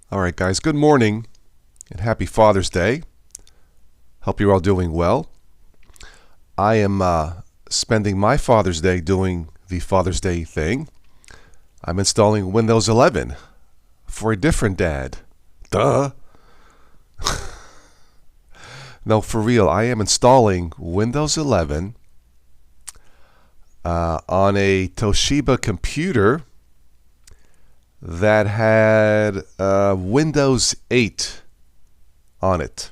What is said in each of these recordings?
All right, guys, good morning and happy Father's Day. Hope you're all doing well. I am spending my Father's Day doing the Father's Day thing. I'm installing Windows 11 for a different dad. Duh. No, for real, I am installing Windows 11 on a Toshiba computer that had Windows 8 on it.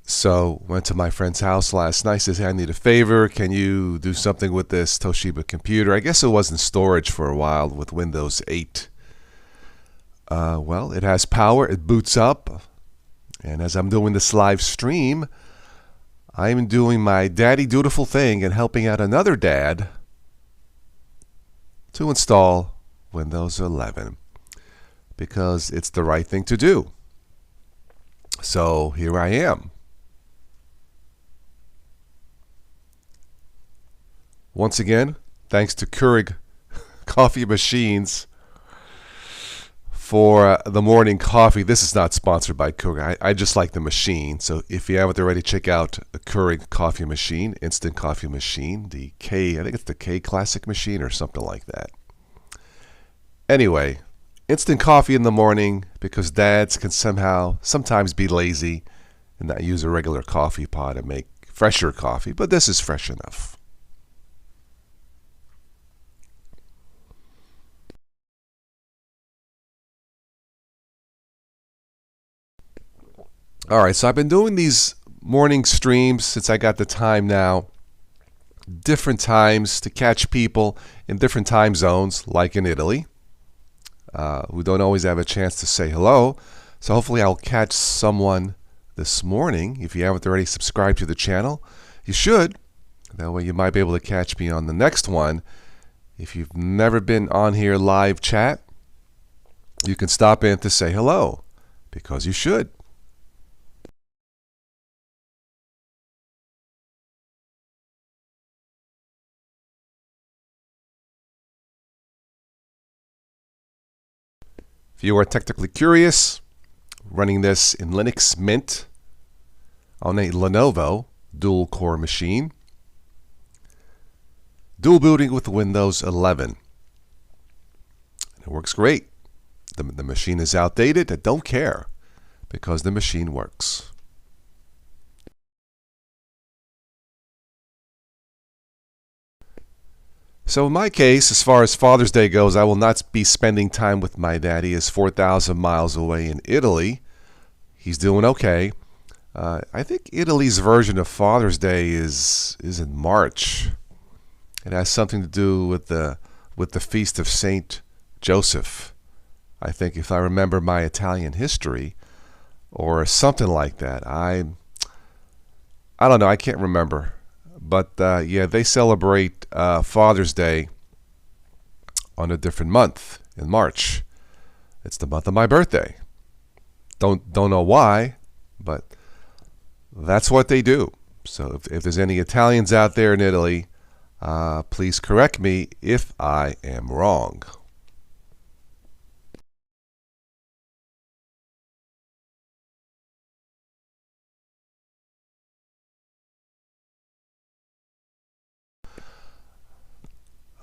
So went to my friend's house last night. Says, hey, I need a favor. Can you do something with this Toshiba computer? I guess it was in storage for a while with Windows 8. Well, it has power. It boots up. And as I'm doing this live stream, I'm doing my daddy dutiful thing and helping out another dad to install Windows 11 because it's the right thing to do. So here I am. Once again, thanks to Keurig Coffee Machines for the morning coffee. This is not sponsored by Keurig. I just like the machine. So if you haven't already, check out a Keurig Coffee Machine, instant coffee machine. I think it's the K Classic machine or something like that. Anyway, instant coffee in the morning because dads can sometimes be lazy and not use a regular coffee pot and make fresher coffee. But this is fresh enough. All right, so I've been doing these morning streams since I got the time now. Different times to catch people in different time zones, like in Italy, who don't always have a chance to say hello. So hopefully I'll catch someone this morning. If you haven't already subscribed to the channel, you should. That way you might be able to catch me on the next one. If you've never been on here live chat, you can stop in to say hello, because you should. If you are technically curious, running this in Linux Mint on a Lenovo dual-core machine, dual booting with Windows 11. It works great. The machine is outdated. I don't care because the machine works. So in my case, as far as Father's Day goes, I will not be spending time with my daddy. He is 4,000 miles away in Italy. He's doing okay. I think Italy's version of Father's Day is in March. It has something to do with the feast of Saint Joseph. I think, if I remember my Italian history, or something like that. I don't know. I can't remember. But yeah, they celebrate Father's Day on a different month in March. It's the month of my birthday. Don't know why, but that's what they do. So if there's any Italians out there in Italy, please correct me if I am wrong.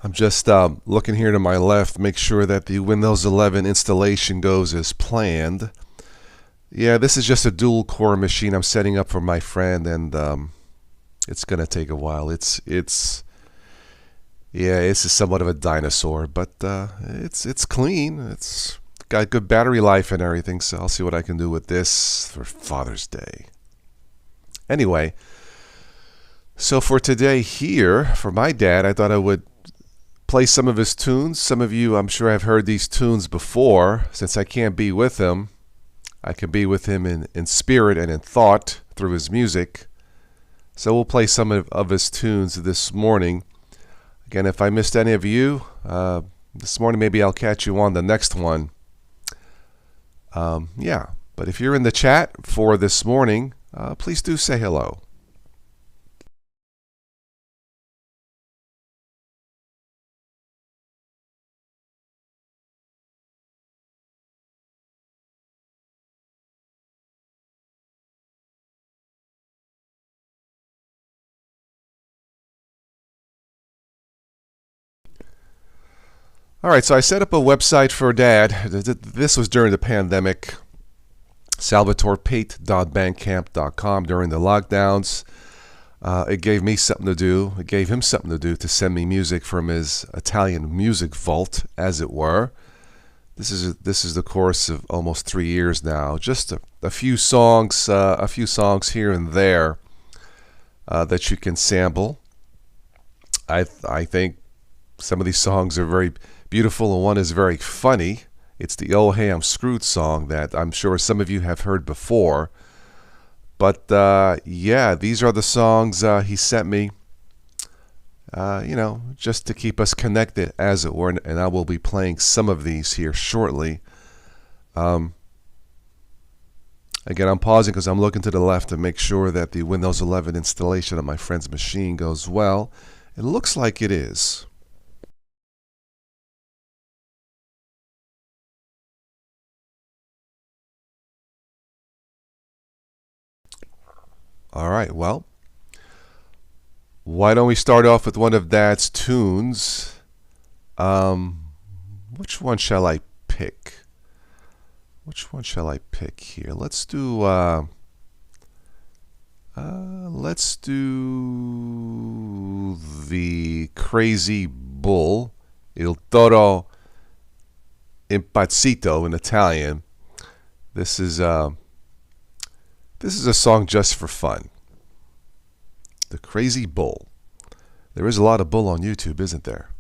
I'm just looking here to my left, make sure that the Windows 11 installation goes as planned. Yeah, this is just a dual core machine I'm setting up for my friend, and it's gonna take a while. It's somewhat of a dinosaur, but it's clean. It's got good battery life and everything. So I'll see what I can do with this for Father's Day. Anyway, so for today here, for my dad, I thought I would play some of his tunes. Some of you, I'm sure, have heard these tunes before. Since I can't be with him, I can be with him in spirit and in thought through his music. So we'll play some of his tunes this morning. Again, if I missed any of you this morning, maybe I'll catch you on the next one. Yeah, but if you're in the chat for this morning, please do say hello. All right, so I set up a website for Dad. This was during the pandemic. SalvatorePate.bandcamp.com during the lockdowns. It gave me something to do. It gave him something to do to send me music from his Italian music vault, as it were. This is the course of almost 3 years now. Just a few songs here and there that you can sample. I think some of these songs are very beautiful, and one is very funny. It's the "Oh Hey I'm Screwed" song that I'm sure some of you have heard before. But yeah, these are the songs he sent me, just to keep us connected, as it were. And I will be playing some of these here shortly. Again, I'm pausing because I'm looking to the left to make sure that the Windows 11 installation on my friend's machine goes well. It looks like it is. All right, well, why don't we start off with one of Dad's tunes? Which one shall I pick? Which one shall I pick here? Let's do the Crazy Bull, Il Toro Impazzito in Italian. This is a song just for fun. The Crazy Bull. There is a lot of bull on YouTube, isn't there?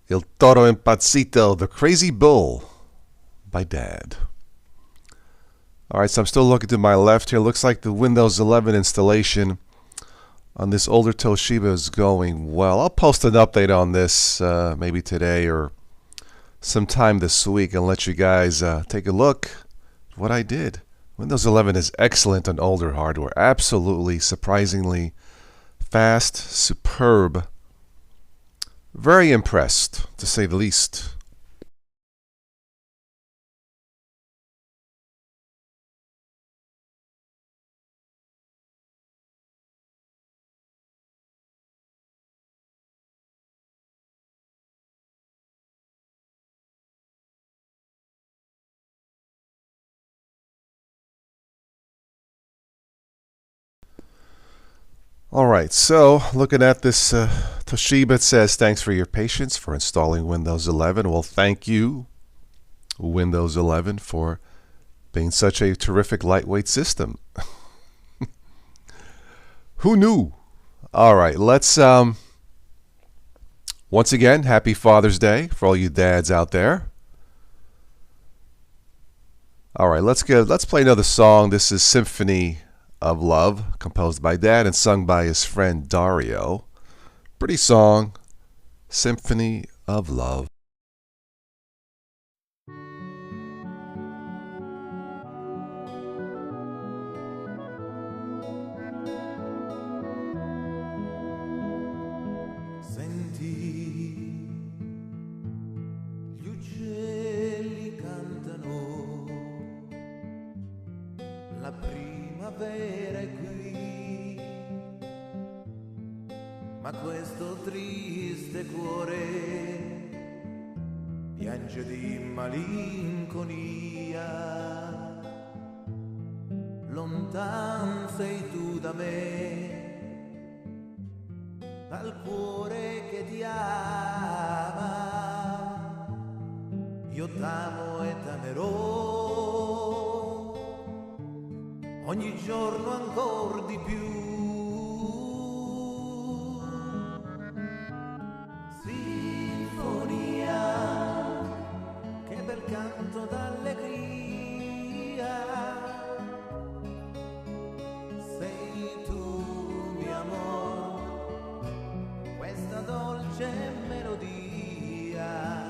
Il Toro Impazzito, The Crazy Bull by Dad. All right, so I'm still looking to my left here. Looks like the Windows 11 installation on this older Toshiba is going well. I'll post an update on this maybe today or sometime this week and let you guys take a look at what I did. Windows 11 is excellent on older hardware. Absolutely, surprisingly fast, superb. Very impressed, to say the least. All right, so looking at this Toshiba, it says, thanks for your patience for installing Windows 11. Well, thank you, Windows 11, for being such a terrific lightweight system. Who knew? All right, let's, once again, happy Father's Day for all you dads out there. All right, let's play another song. This is Symphony of Love, composed by Dad and sung by his friend Dario. Pretty song, Symphony of Love. Senti, gli uccelli cantano, la primavera è qui, ma questo triste cuore piange di malinconia. Lontan sei tu da me, dal cuore che ti ama. Io t'amo e t'amerò ogni giorno ancor di più. Sinfonia, che bel canto d'allegria, sei tu mio amor, questa dolce melodia.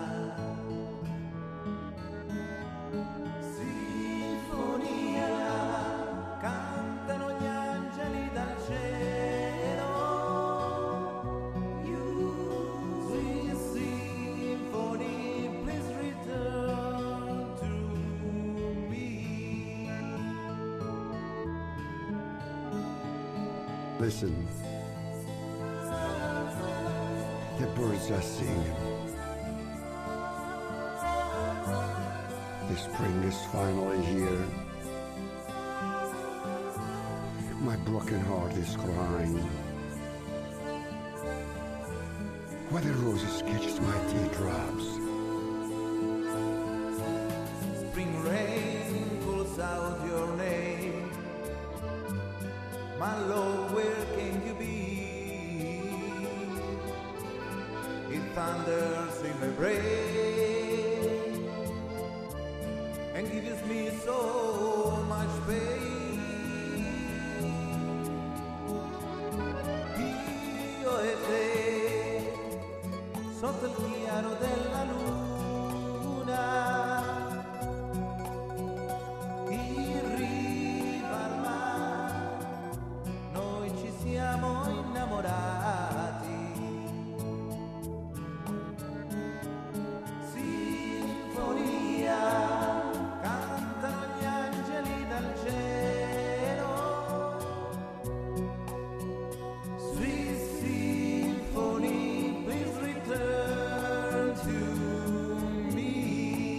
Listen, the birds are singing. The spring is finally here. My broken heart is crying. Why the roses catches my teardrops. Spring rain calls out your name. My love, where can you be? It thunders in my brain and gives me so much pain. Io e te, sotto il chiaro della luna, in riva al mare, noi ci siamo innamorati. Sinfonia, cantano gli angeli dal cielo. Sweet symphony, please return to me.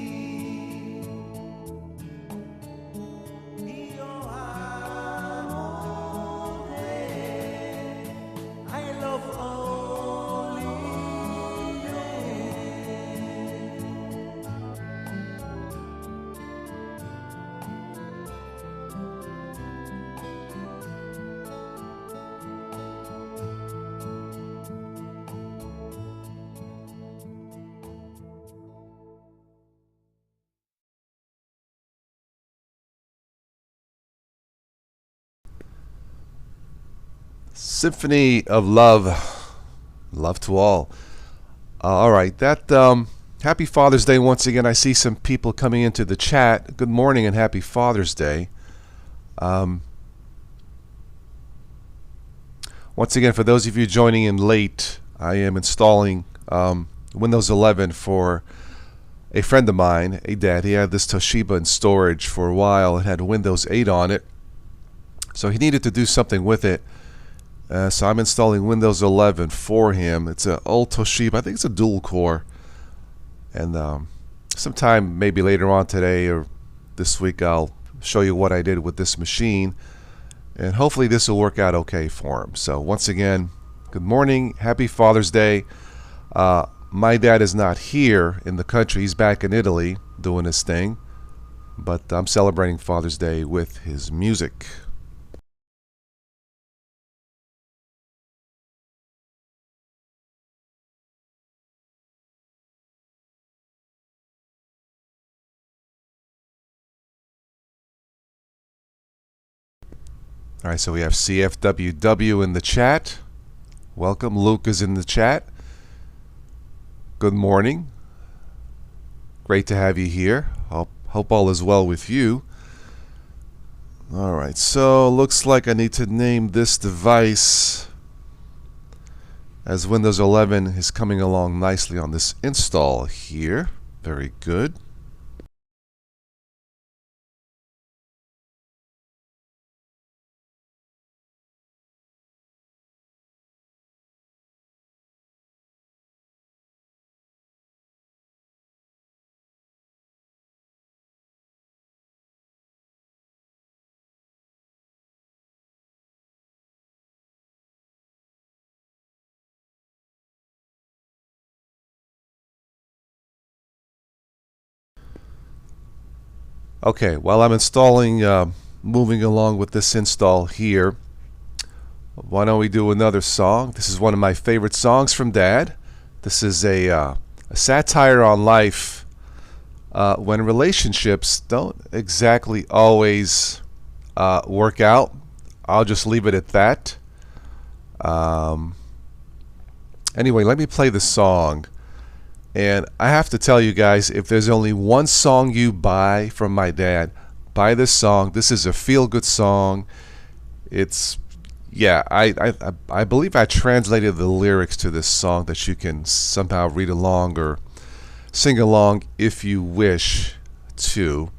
Symphony of Love. Love to all. All right. Happy Father's Day once again. I see some people coming into the chat. Good morning and happy Father's Day. Once again, for those of you joining in late, I am installing Windows 11 for a friend of mine, a dad. He had this Toshiba in storage for a while. It had Windows 8 on it. So he needed to do something with it. So I'm installing Windows 11 for him. It's an old Toshiba. I think it's a dual core. And sometime maybe later on today or this week I'll show you what I did with this machine. And hopefully this will work out okay for him. So once again, good morning. Happy Father's Day. My dad is not here in the country. He's back in Italy doing his thing. But I'm celebrating Father's Day with his music. All right, so we have CFWW in the chat. Welcome. Luke is in the chat. Good morning. Great to have you here. Hope all is well with you. All right, so looks like I need to name this device, as Windows 11 is coming along nicely on this install here. Very good. Okay, while I'm installing, moving along with this install here, why don't we do another song? This is one of my favorite songs from Dad. This is a satire on life when relationships don't exactly always work out. I'll just leave it at that. Anyway, let me play the song. And I have to tell you guys, if there's only one song you buy from my dad, buy this song. This is a feel-good song. It's, yeah, I believe I translated the lyrics to this song that you can somehow read along or sing along if you wish to.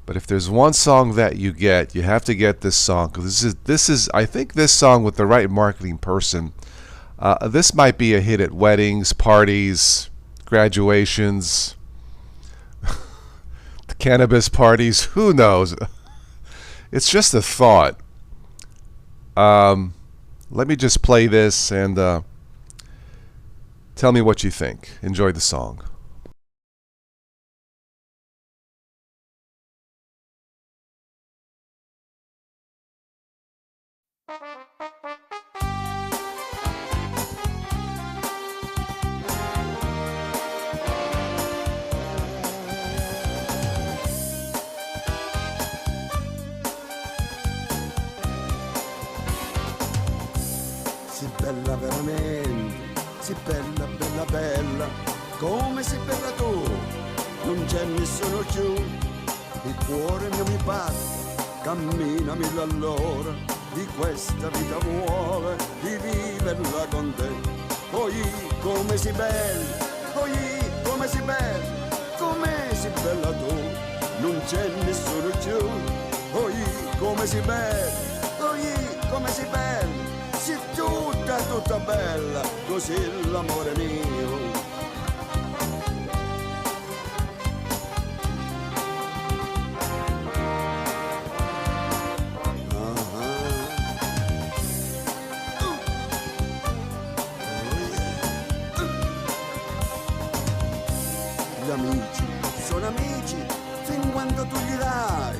But if there's one song that you get, you have to get this song, because this is I think this song, with the right marketing person, this might be a hit at weddings, parties, graduations, the cannabis parties, who knows? It's just a thought. Let me just play this and tell me what you think. Enjoy the song. Bella veramente, sì bella, bella, bella, come sei bella tu, non c'è nessuno più, il cuore mio mi batte, cammina mille all'ora, di questa vita vuole, di viverla con te, poi come sei bella, poi come sei bella, come sei bella tu, non c'è nessuno più, poi come sei bella, poi come sei bella, sei tutta bella, così l'amore mio. Gli amici sono amici fin quando tu gli dai,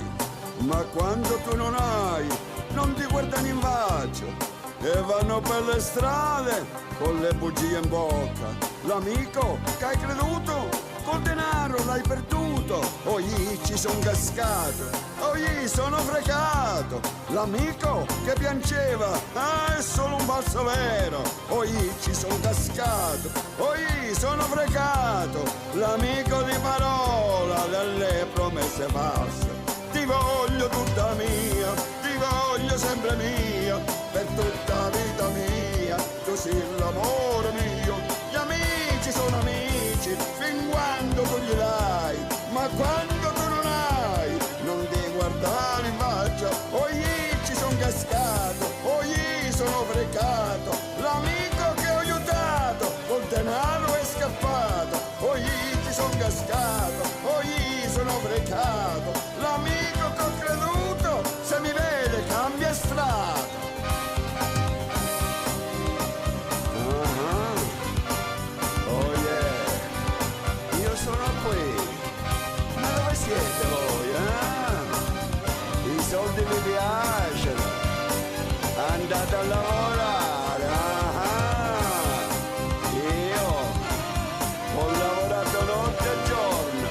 ma quando tu non hai, non ti guardano in faccia. E vanno per le strade con le bugie in bocca. L'amico che hai creduto col denaro l'hai perduto, oggi ci son cascato, oggi sono fregato, l'amico che piangeva, è solo un falso vero, oggi ci son cascato, oggi sono fregato, l'amico di parola delle promesse false, ti voglio tutta mia, ti voglio sempre mia, per tutta la vita mia, tu sei l'amore mio, gli amici sono amici, fin quando tu gli dai, ma quando tu non hai, non ti guardare in faccia, oggi ci son cascato, oggi sono fregato, l'amico che ho aiutato, col denaro è scappato, oggi ci son cascato, oggi sono fregato, l'amico che ho creduto, se mi vede cambia strada. Oh yeah, io sono qui, ma dove siete voi, eh? I soldi mi piacciono, andate a lavorare, io ho lavorato notte e giorno,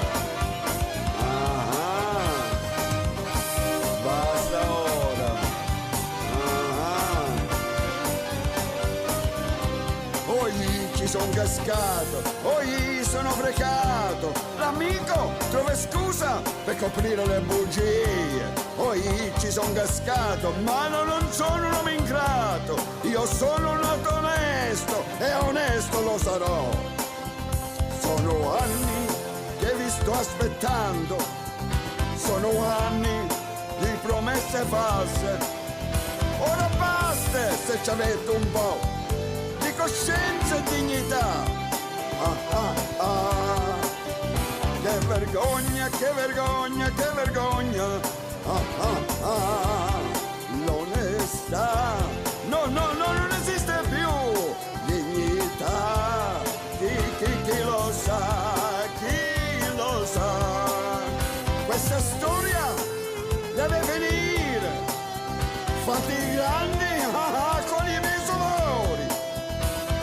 basta ora, oggi ci son cascato, oggi sono fregato, l'amico trova scusa per coprire le bugie, oggi ci son cascato, ma non sono un uomo ingrato, io sono nato onesto e onesto lo sarò, sono anni che vi sto aspettando, sono anni di promesse false, ora basta se ci avete un po' di coscienza e dignità. Che vergogna, che vergogna, che vergogna. L'onestà, no, no, no, non esiste più. Dignità, chi lo sa, chi lo sa. Questa storia deve finire. Fatti i grandi con i miei dolori.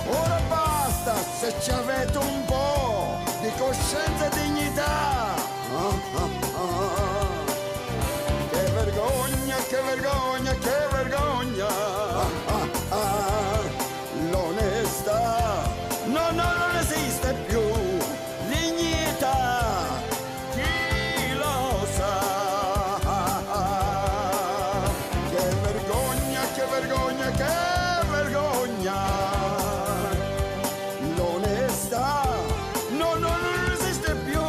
Ora basta se ci avete un po' di coscienza e dignità. Che vergogna, che vergogna, che vergogna. L'onestà, no, no, non esiste più. Dignità, chi lo sa. Che vergogna, che vergogna, che vergogna. L'onestà, no, no, non esiste più.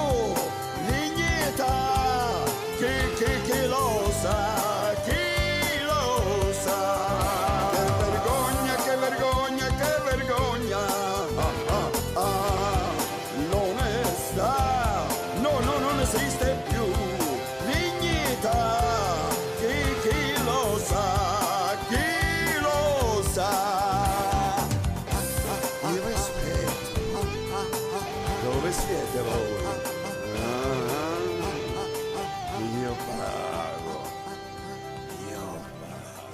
Dignità, chi lo sa, chi lo sa. Che vergogna, che vergogna, che vergogna. L'onestà, no, no, non esiste più. Dignità, chi lo sa, chi lo sa. Il rispetto. Dove siete voi? Io pago. Io pago.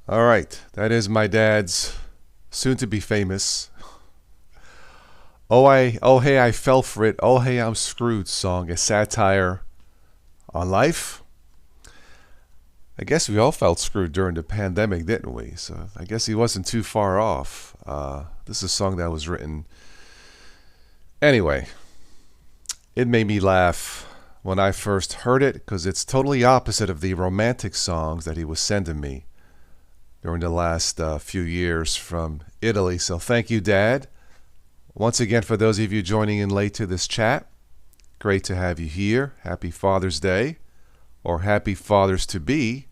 All right, that is my dad's soon-to-be famous Oh hey, I fell for it. Oh hey, I'm screwed song, a satire on life. I guess we all felt screwed during the pandemic, didn't we? So I guess he wasn't too far off. This is a song that was written. Anyway, it made me laugh when I first heard it because it's totally opposite of the romantic songs that he was sending me during the last few years from Italy. So thank you, Dad. Once again, for those of you joining in late to this chat, great to have you here. Happy Father's Day, or happy Fathers to be.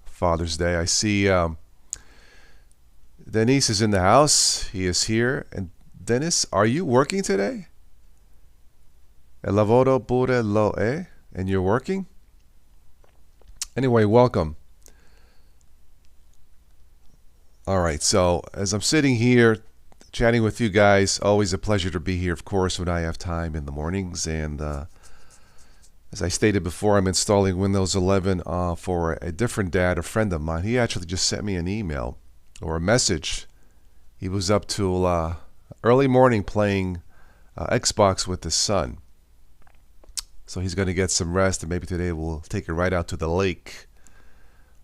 Father's Day. I see Denise is in the house. He is here. And Dennis, are you working today? El lavoro pure lo è. And you're working? Anyway, welcome. All right, so as I'm sitting here chatting with you guys, always a pleasure to be here, of course, when I have time in the mornings. And as I stated before, I'm installing Windows 11 for a different dad, a friend of mine. He actually just sent me an email or a message. He was up till early morning playing Xbox with his son. So he's going to get some rest, and maybe today we'll take it right out to the lake.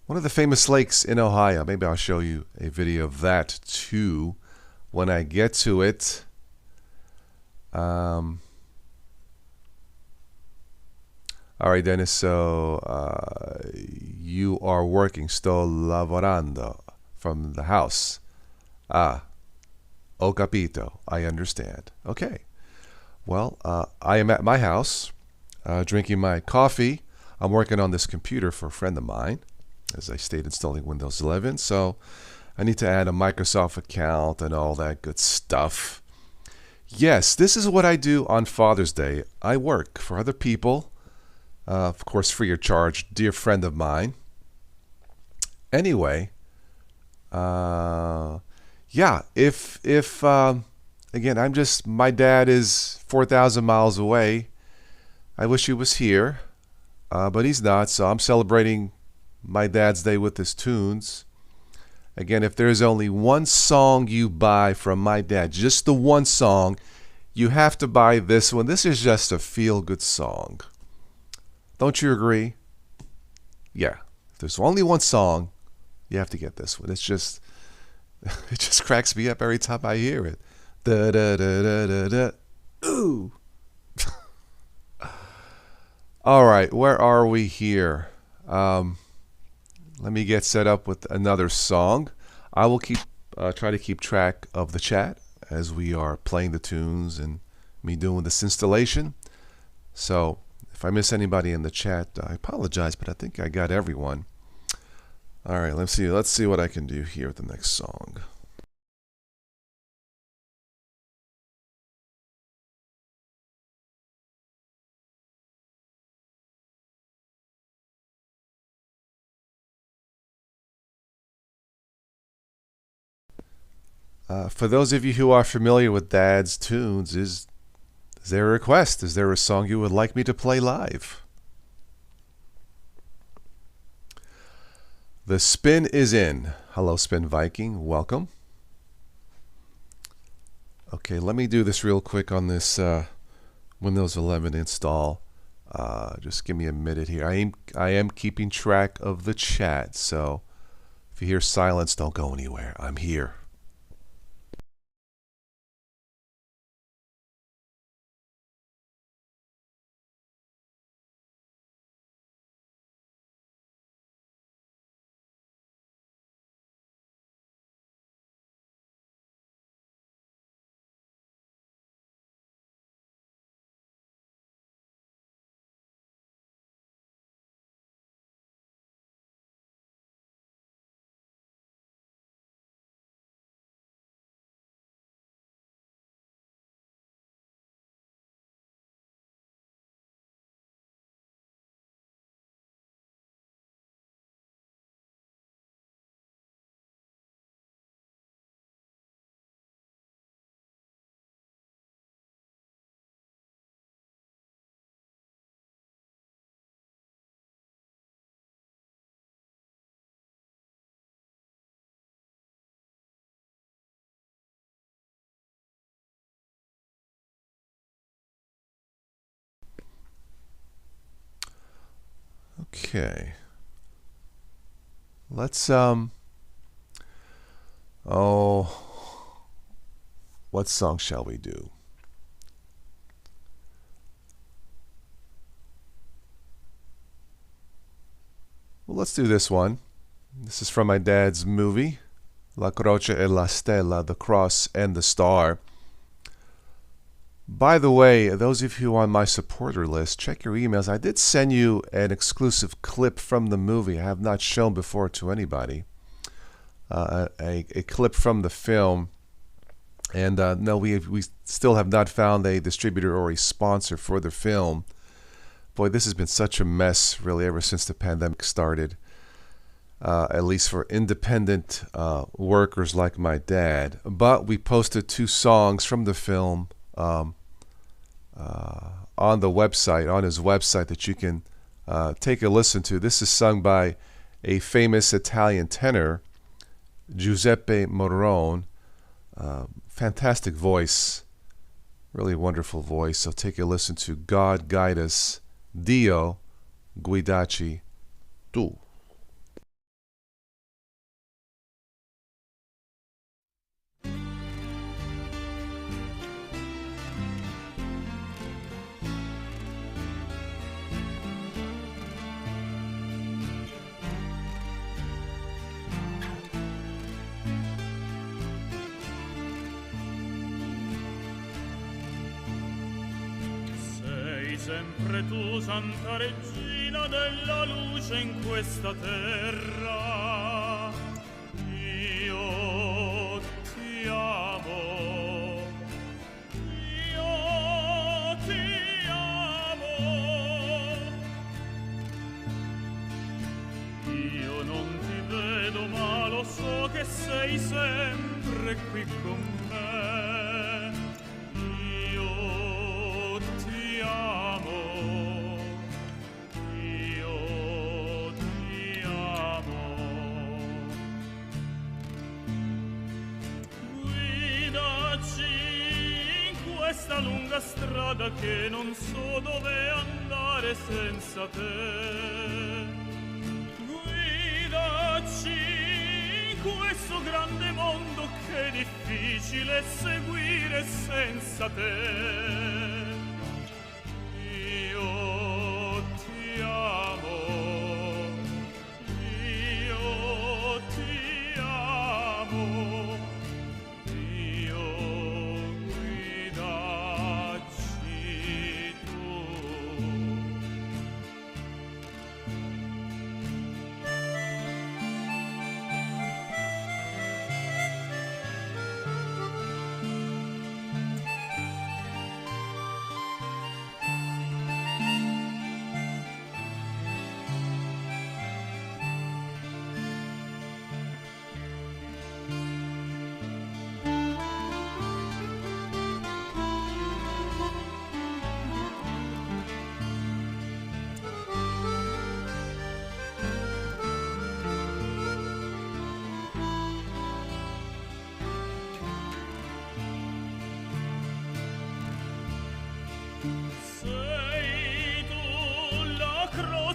One of the famous lakes in Ohio. Maybe I'll show you a video of that too when I get to it. All right, Dennis, so you are working, sto lavorando from the house. Ah, ho capito, I understand. Okay. Well, I am at my house drinking my coffee. I'm working on this computer for a friend of mine. As I stated, installing Windows 11. So I need to add a Microsoft account and all that good stuff. Yes, this is what I do on Father's Day. I work for other people, of course, free of charge, dear friend of mine. Anyway, yeah, if again, my dad is 4,000 miles away. I wish he was here, but he's not, so I'm celebrating my dad's day with his tunes. Again, if there's only one song you buy from my dad, just the one song, you have to buy this one. This is just a feel-good song. Don't you agree? Yeah. If there's only one song, you have to get this one. It's just, it just cracks me up every time I hear it. Da da da da da da. Ooh. All right, where are we here? Let me get set up with another song. I will try to keep track of the chat as we are playing the tunes and me doing this installation. So if I miss anybody in the chat, I apologize, but I think I got everyone. All right, let's see what I can do here with the next song. For those of you who are familiar with Dad's tunes, is there a request? Is there a song you would like me to play live? The spin is in. Hello, Spin Viking. Welcome. Okay, let me do this real quick on this Windows 11 install. Just give me a minute here. I am keeping track of the chat, so if you hear silence, don't go anywhere. I'm here. Okay. Let's what song shall we do? Well, let's do this one. This is from my dad's movie, La Croce e la Stella, The Cross and the Star. By the way, those of you on my supporter list, check your emails. I did send you an exclusive clip from the movie I have not shown before to anybody. A clip from the film. And no, we still have not found a distributor or a sponsor for the film. Boy, this has been such a mess, really, ever since the pandemic started. At least for independent workers like my dad. But we posted 2 songs from the film on the website, on his website, that you can take a listen to. This is sung by a famous Italian tenor, Giuseppe Morone. Fantastic voice, really wonderful voice. So take a listen to God Guide Us, Dio Guidaci Tu. Sempre tu, Santa Regina della luce in questa terra, io ti amo, io ti amo, io non ti vedo ma lo so che sei sempre qui con me, io ti amo. Questa lunga strada che non so dove andare senza te, guidaci in questo grande mondo che è difficile seguire senza te. Io ti amo, io ti amo.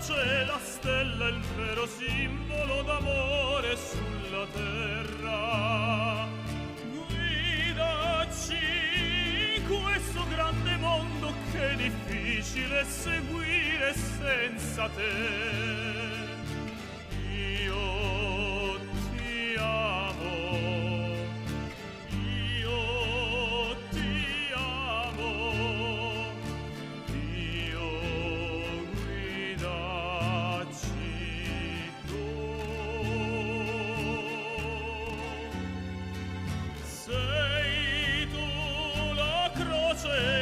C'è la stella, il vero simbolo d'amore sulla terra. Guidaci in questo grande mondo che è difficile seguire senza te. Io ti amo, io ti amo, io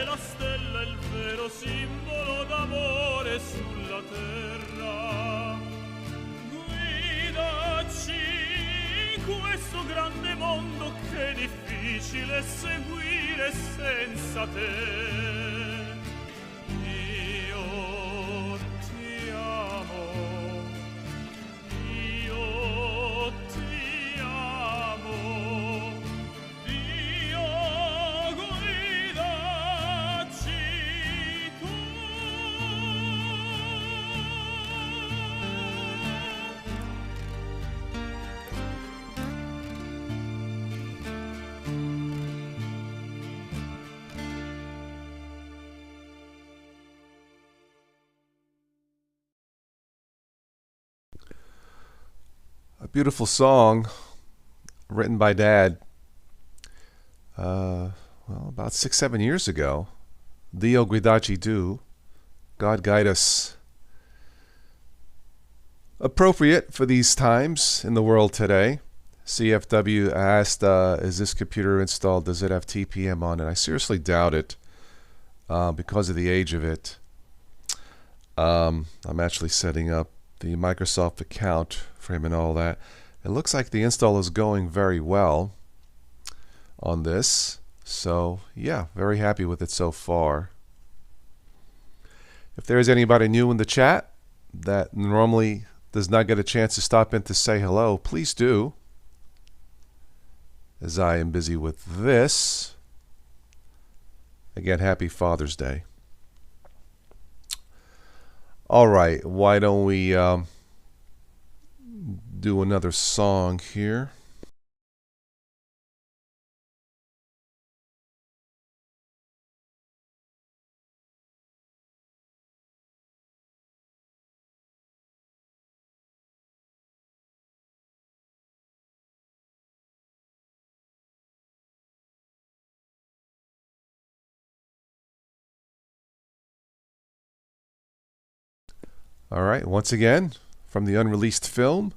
la stella, il vero simbolo d'amore sulla terra. Guidaci in questo grande mondo che è difficile seguire senza te. Io ti amo, io ti amo, Dio guidaci tu. Beautiful song written by Dad. About 6-7 years ago. Dio guidaci tu. God guide us. Appropriate for these times in the world today. CFW asked, is this computer installed? Does it have TPM on it? I seriously doubt it because of the age of it. I'm actually setting up the Microsoft account for him and all that. It looks like the install is going very well on this. So, yeah, very happy with it so far. If there is anybody new in the chat that normally does not get a chance to stop in to say hello, please do. As I am busy with this. Again, happy Father's Day. All right, why don't we do another song here? All right, once again, from the unreleased film,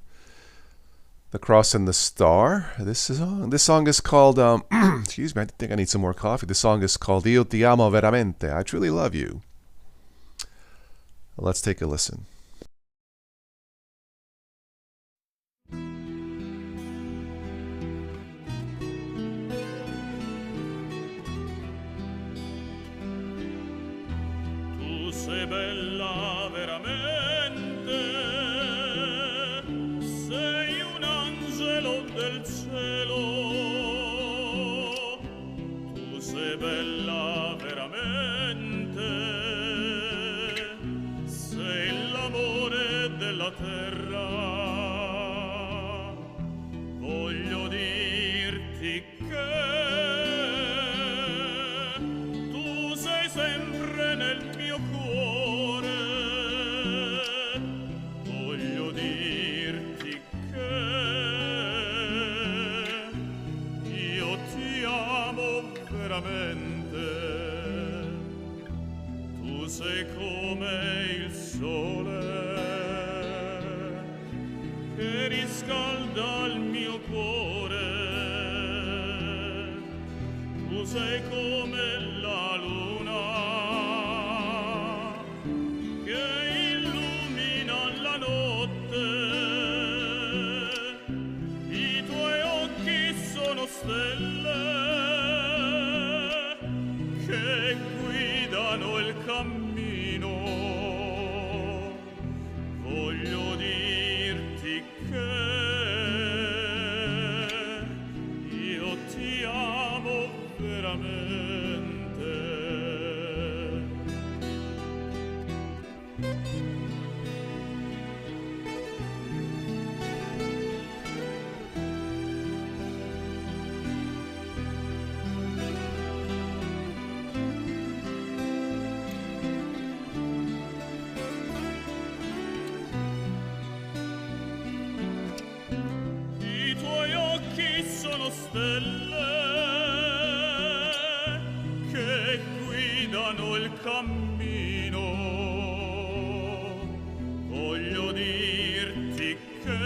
The Cross and the Star. This song is called, excuse me, I think I need some more coffee. The song is called Io ti amo veramente. I truly love you. Let's take a listen. Tu sei bella veramente, sei un angelo del cielo. Tu sei bella veramente, sei l'amore della terra. Voglio dirti che tu sei sempre nel mio cuore. Voglio dirti che io ti amo veramente. Tu sei come il sole che riscalda il mio cuore. Tu sei come la luna che illumina la notte. I tuoi occhi sono stelle che guidano il cammino. Voglio dirti che io ti amo veramente. I tuoi occhi sono stelle che guidano il cammino. Voglio dirti che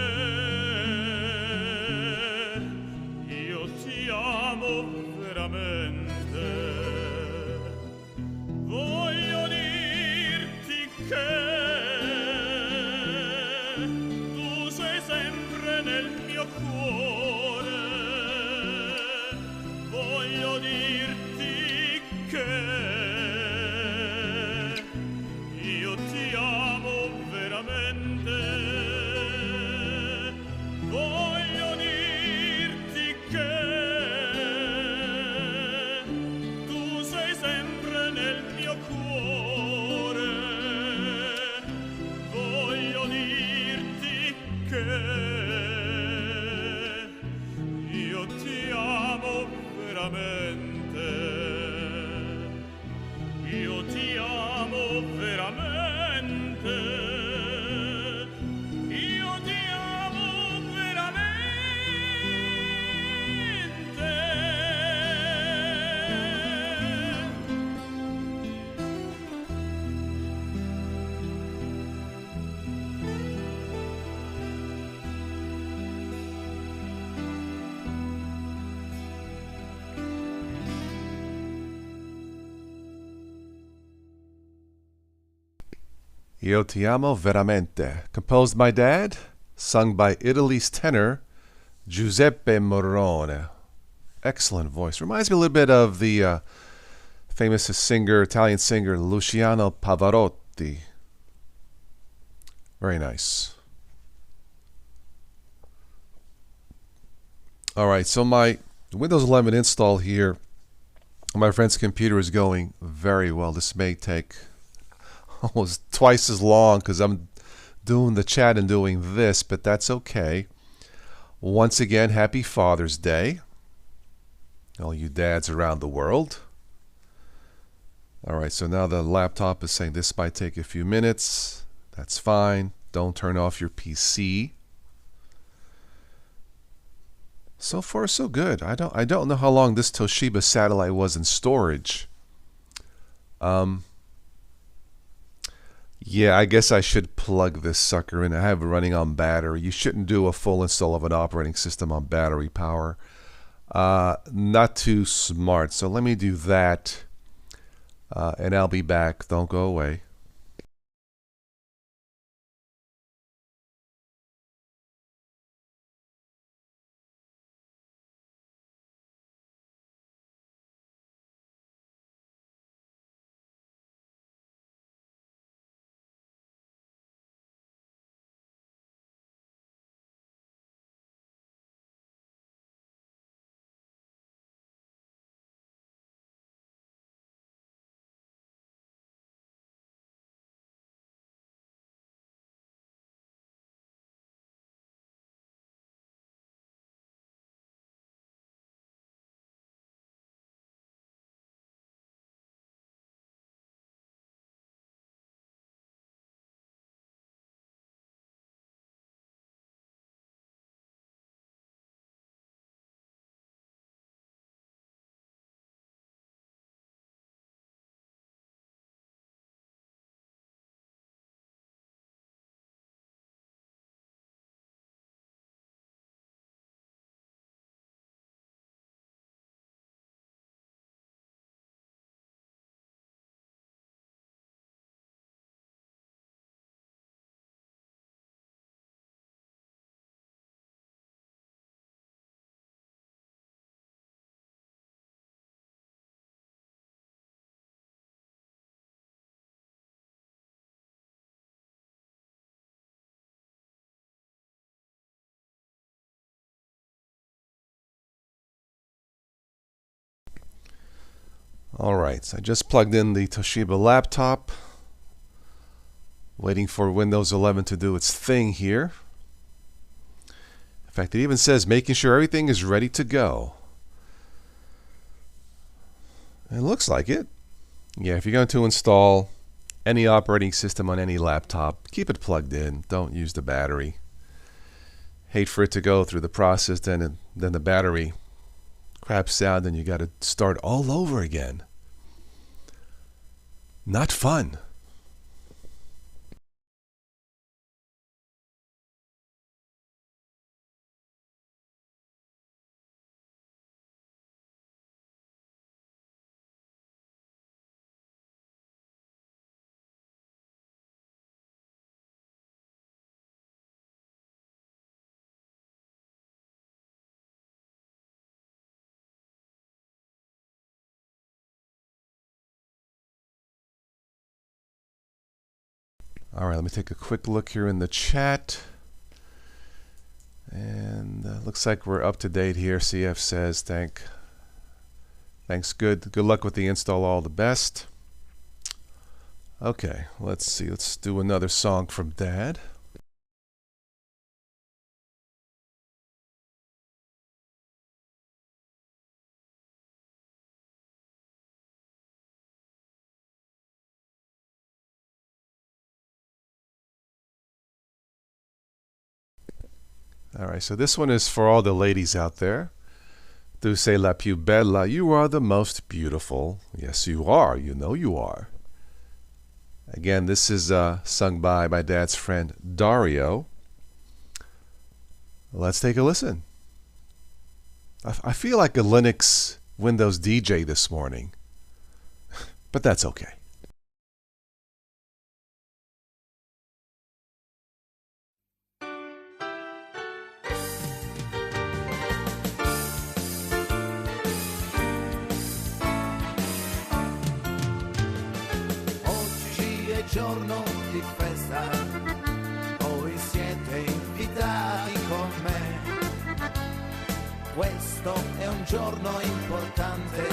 io ti amo veramente. Voglio dirti che tu sei sempre nel mio cuore. Voglio dirti che io ti amo veramente. Voglio dirti che tu sei sempre nel mio cuore. Voglio dirti che io ti amo veramente. Io ti amo veramente. Io ti amo veramente. Io ti amo veramente. Composed by Dad, sung by Italy's tenor, Giuseppe Morrone. Excellent voice. Reminds me a little bit of the famous Italian singer Luciano Pavarotti. Very nice. All right, so my Windows 11 install here on my friend's computer is going very well. This may take almost twice as long because I'm doing the chat and doing this, but that's okay. Once again, happy Father's Day, all you dads around the world. All right, so now the laptop is saying this might take a few minutes. That's fine. Don't turn off your PC. So far, so good. I don't know how long this Toshiba satellite was in storage. Yeah, I guess I should plug this sucker in. I have it running on battery. You shouldn't do a full install of an operating system on battery power. Not too smart. So let me do that, and I'll be back. Don't go away. All right, so I just plugged in the Toshiba laptop, waiting for Windows 11 to do its thing here. In fact, it even says making sure everything is ready to go. It looks like it. Yeah, if you're going to install any operating system on any laptop, keep it plugged in. Don't use the battery. Hate for it to go through the process, then the battery craps out, and you got to start all over again. Not fun. All right, let me take a quick look here in the chat. And looks like we're up to date here. CF says, thanks, good luck with the install, all the best. Okay, let's see. Let's do another song from Dad. All right, so this one is for all the ladies out there. Tu sei la più bella. You are the most beautiful. Yes, you are. You know you are. Again, this is sung by my dad's friend Dario. Let's take a listen. I feel like a Linux Windows DJ this morning, but that's okay. giorno importante,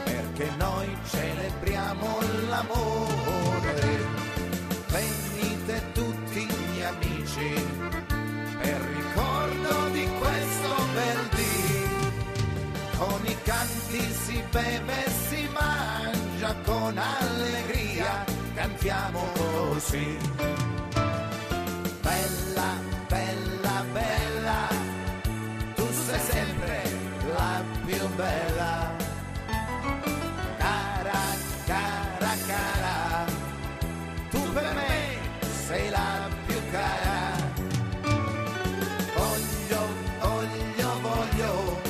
perché noi celebriamo l'amore. Venite tutti gli amici, per ricordo di questo bel dì. Con i canti si beve e si mangia, con allegria cantiamo così. Bella, bella, bella, tu sei sempre la più bella. Cara, cara, cara, tu per me sei la più cara. Voglio, voglio, voglio,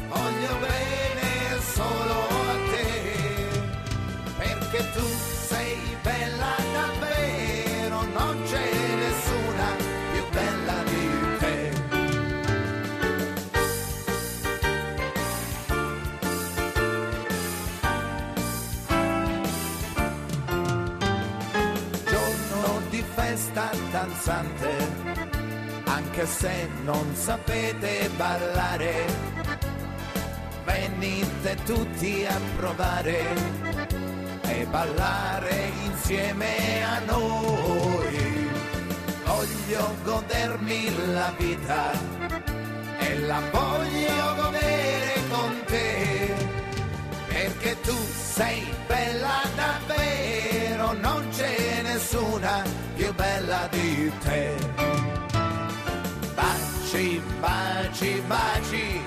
voglio bene solo a te, perché tu sei bella davvero, non c'è nessuna più bella di te. Giorno di festa danzante, anche se non sapete ballare, venite tutti a provare e ballare insieme a noi. Voglio godermi la vita e la voglio godere con te, perché tu sei bella davvero, non c'è nessuna più bella di te. Baci, baci, baci,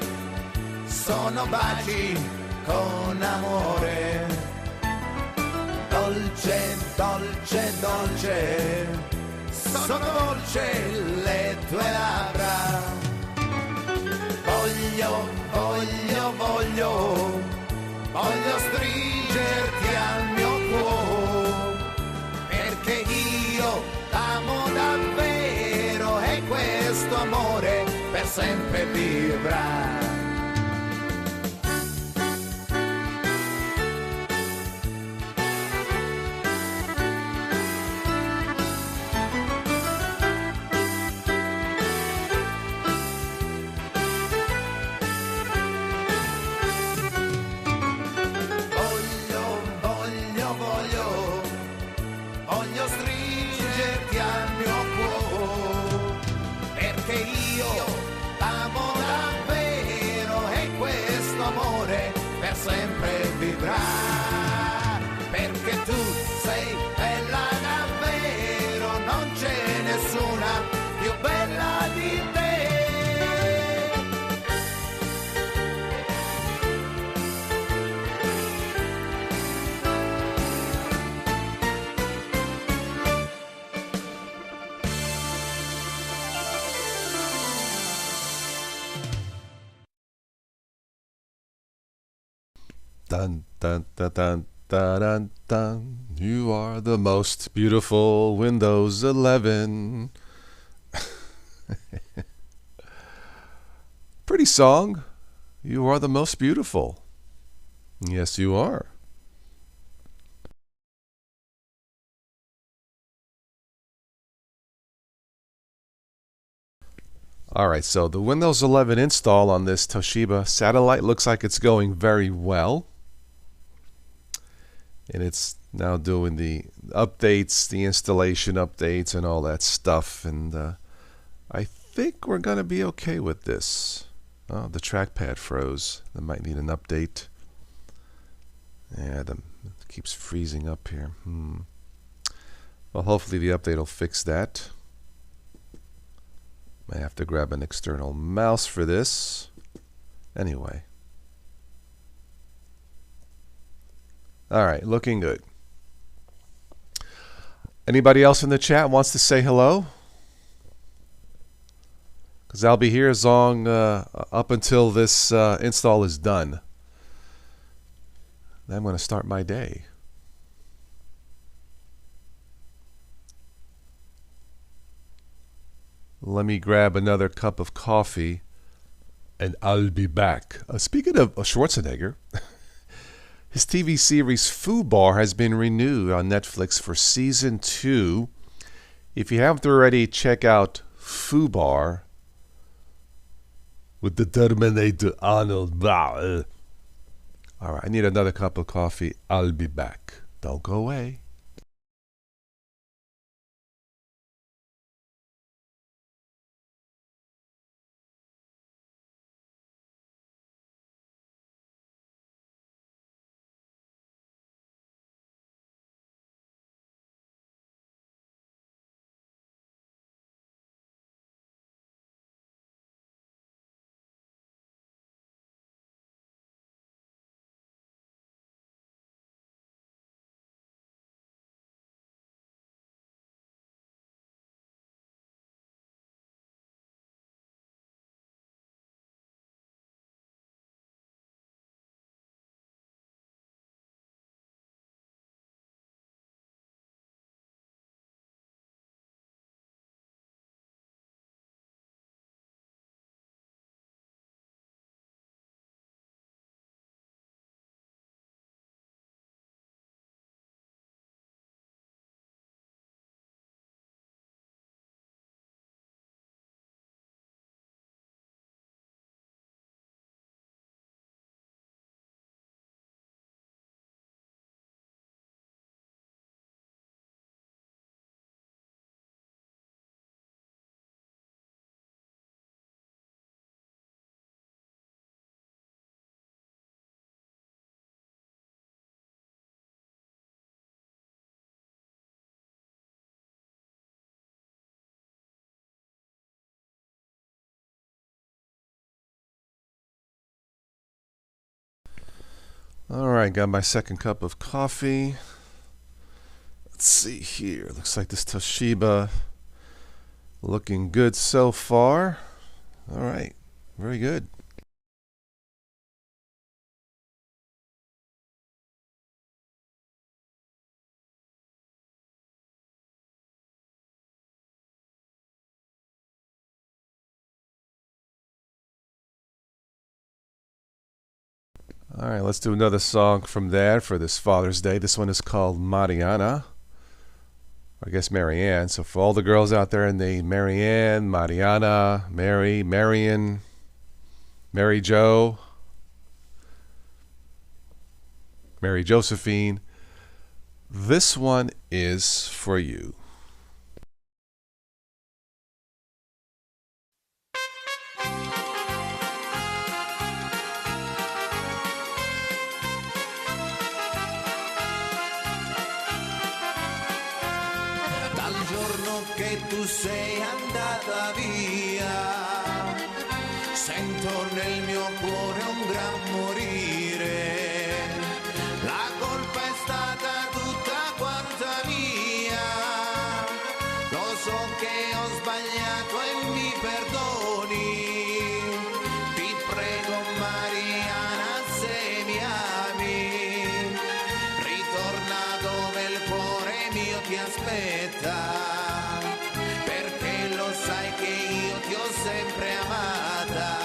sono baci con amore. Dolce, dolce, dolce, sono dolce le tue labbra. Voglio, voglio, voglio, voglio stringerti al mio cuore, perché io t'amo davvero e questo amore per sempre vivrà. Sempre vivrà, perché tu sei bella davvero, non c'è nessuna più bella di te. Dun, dun, dun, dun, dun, dun, dun. You are the most beautiful Windows 11. Pretty song. You are the most beautiful. Yes, you are. Alright, so the Windows 11 install on this Toshiba satellite looks like it's going very well. And it's now doing the updates, the installation updates and all that stuff. And I think we're going to be okay with this. Oh, the trackpad froze. That might need an update. Yeah, it keeps freezing up here. Well, hopefully the update will fix that. I have to grab an external mouse for this. Anyway. Alright, looking good. Anybody else in the chat wants to say hello? Because I'll be here as long up until this install is done. Then I'm going to start my day. Let me grab another cup of coffee and I'll be back. Speaking of Schwarzenegger, his TV series Fubar has been renewed on Netflix for season 2. If you haven't already, check out Fubar. with the Terminator Arnold. All right, I need another cup of coffee. I'll be back. Don't go away. All right, got my second cup of coffee. Let's see here. Looks like this Toshiba looking good so far. All right, very good. All right, let's do another song from there for this Father's Day. This one is called Mariana. I guess Marianne. So for all the girls out there in the Marianne, Mariana, Mary, Marion, Mary Jo, Mary Josephine, this one is for you. Dal giorno che tu sei andata via, sento nel mio cuore un gran morire. La colpa è stata tutta quanta mia. Lo so che ho sbagliato e mi perdoni. Ti prego Mariana, se mi ami, ritorna dove il cuore mio ti aspetta, perché lo sai che io ti ho sempre amata,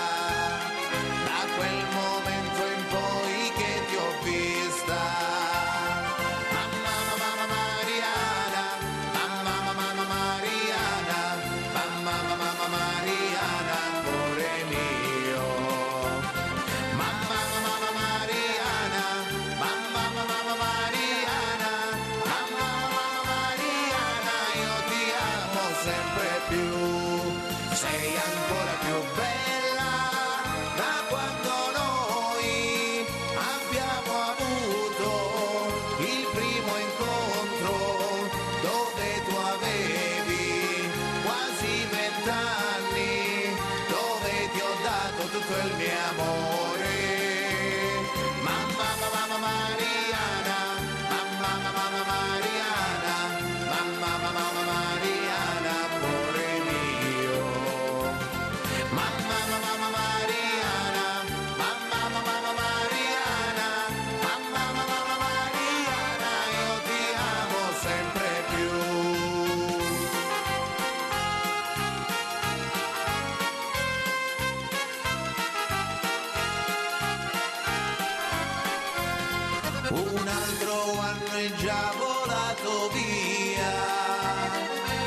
da quel momento in poi che ti ho vista. Mamma, mamma Mariana, mamma, mamma Mariana, mamma, mamma Mariana, cuore mio. Mamma, mamma Mariana, mamma, mamma Mariana, mamma, mamma Mariana, io ti amo sempre più. Sei ancora più bella da quando noi abbiamo avuto il primo incontro, dove tu avevi quasi 20 anni, dove ti ho dato tutto il mio amore. Mamma, mamma Mariana, mamma, mamma Mariana, mamma, mamma Mariana, cuore mio. Mamma, mamma Mariana, mamma, mamma Mariana, mamma, mamma Mariana, io ti amo sempre più. Un altro anno è già volato via,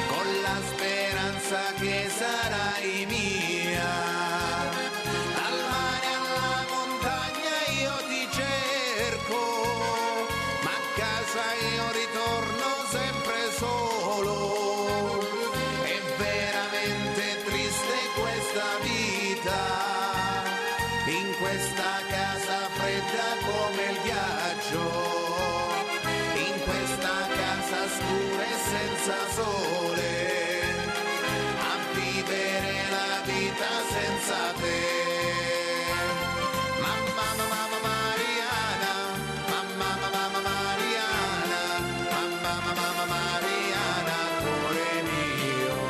con la speranza che sarai mia. dico, ma a casa io ritorno sempre solo. È veramente triste questa vita, in questa casa fredda come il ghiaccio, in questa casa scura e senza sole, a vivere la vita senza te. Mamma, mamma Mariana, mamma, mamma Mariana, mamma, mamma Mariana, cuore mio.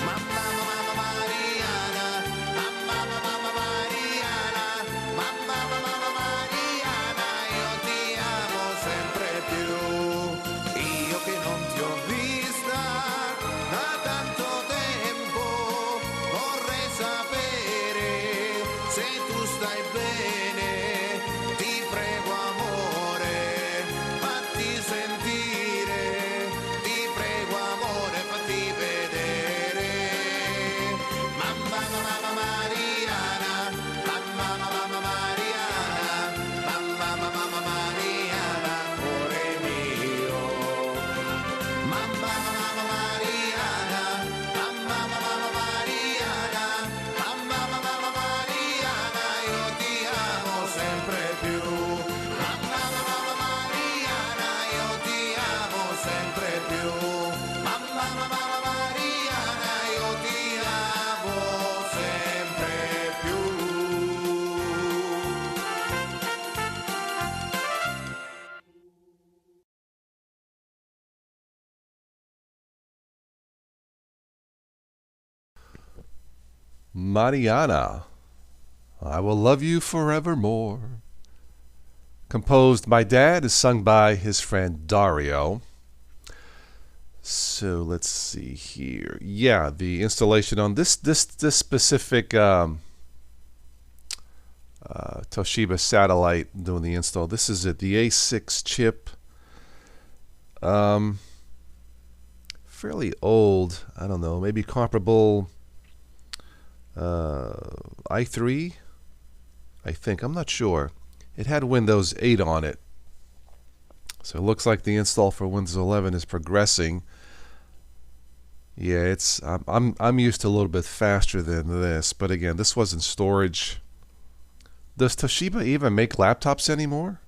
Mamma, mamma Mariana, mamma, mamma Mariana, mamma, mamma Mariana, io ti amo sempre più. Io che non ti ho vista da tanto tempo, vorrei sapere se tu stai bene. Ti prego amore, fatti sentire. Ti prego amore, fatti vedere. Mamma, mamma Mariana, mamma, mamma Mariana, mamma, mamma Mariana, cuore mio. Mamma, mamma Mariana, mamma, mamma Mariana, mamma, mamma Mariana, io ti amo sempre più. Mamma, mamma Mariana, io ti amo sempre più. Mamma, mamma Mariana, io ti amo sempre più. Mariana, I Will Love You Forevermore. Composed by Dad, is sung by his friend Dario. So let's see here. Yeah, the installation on this specific Toshiba satellite doing the install. This is at the A6 chip. Fairly old. I don't know. Maybe comparable. i3, I think. I'm not sure. It had Windows 8 on it. So it looks like the install for Windows 11 is progressing. Yeah, it's I'm used to a little bit faster than this, but again, this was in storage. Does Toshiba even make laptops anymore?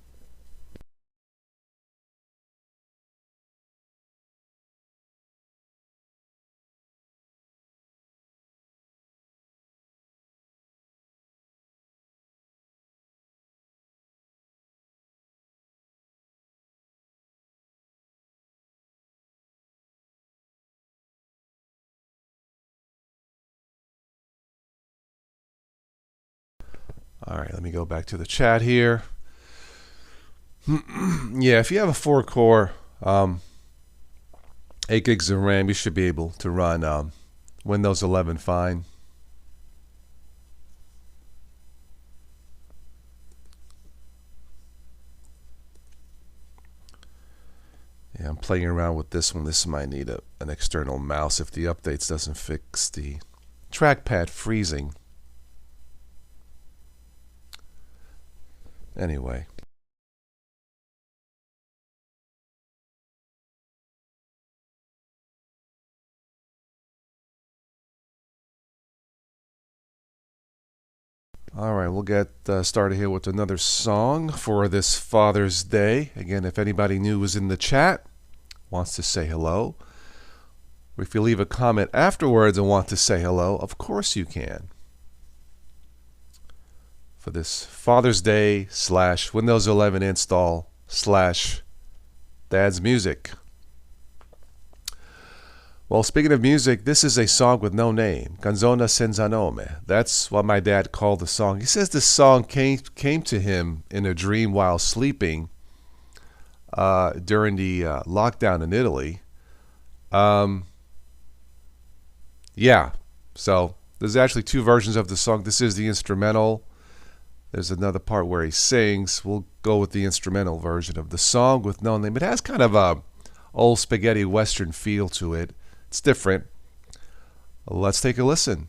All right, let me go back to the chat here. Yeah, if you have a 4-core, 8 gigs of RAM, you should be able to run Windows 11 fine. Yeah, I'm playing around with this one. This might need an external mouse if the updates doesn't fix the trackpad freezing. Anyway. All right, we'll get started here with another song for this Father's Day. Again, if anybody new is in the chat, wants to say hello, or if you leave a comment afterwards and want to say hello, of course you can. For this Father's Day / Windows 11 install / Dad's Music. Well, speaking of music, this is a song with no name, Canzone senza nome. That's what my dad called the song. He says this song came to him in a dream while sleeping during the lockdown in Italy. Yeah, so there's actually 2 versions of the song. This is the instrumental. There's another part where he sings. We'll go with the instrumental version of the song with no name. It has kind of a old spaghetti western feel to it. It's different. Let's take a listen.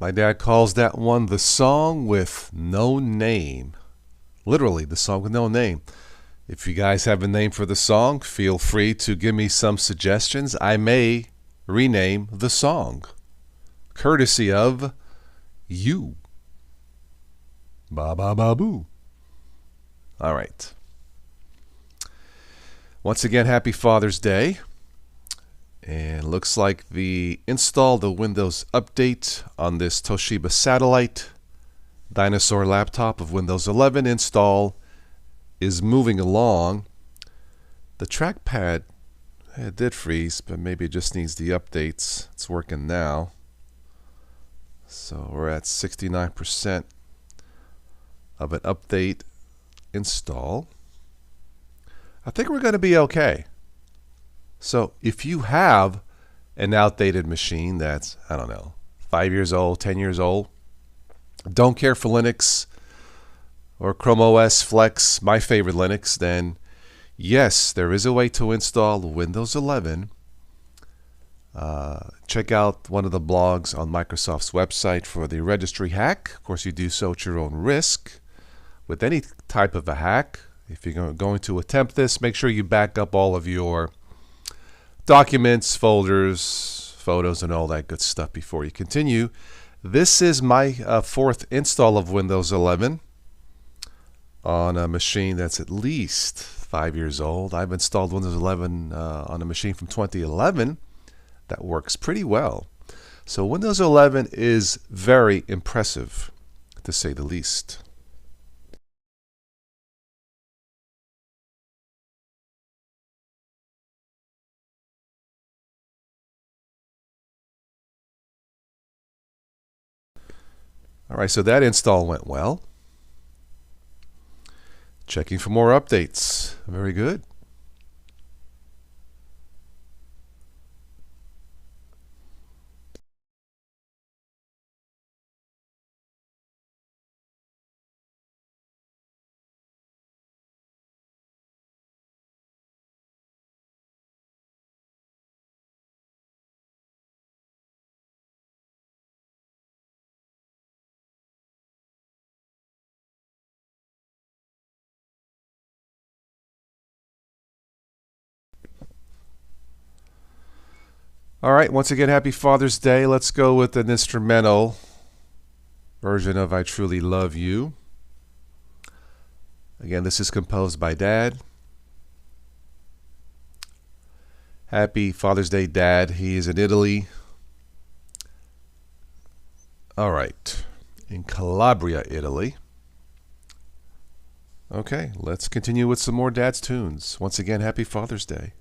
My dad calls that one the song with no name. Literally, the song with no name. If you guys have a name for the song, feel free to give me some suggestions. I may rename the song, courtesy of you. Ba ba ba boo. All right. Once again, happy Father's Day. And looks like the install the Windows update on this Toshiba Satellite Dinosaur laptop of Windows 11 install is moving along. The trackpad it did freeze, but maybe it just needs the updates. It's working now. So we're at 69% of an update install. I think we're going to be okay. So if you have an outdated machine that's, I don't know, 5 years old, 10 years old, don't care for Linux or Chrome OS Flex, my favorite Linux, then yes, there is a way to install Windows 11. Check out one of the blogs on Microsoft's website for the registry hack. Of course, you do so at your own risk. With any type of a hack, if you're going to attempt this, make sure you back up all of your documents, folders, photos, and all that good stuff before you continue. This is my fourth install of Windows 11 on a machine that's at least 5 years old. I've installed Windows 11 on a machine from 2011 that works pretty well. So Windows 11 is very impressive, to say the least. All right, so that install went well. Checking for more updates. Very good. All right, once again, happy Father's Day. Let's go with an instrumental version of I Truly Love You. Again, this is composed by Dad. Happy Father's Day, Dad. He is in Italy. All right, in Calabria, Italy. Okay, let's continue with some more Dad's tunes. Once again, happy Father's Day.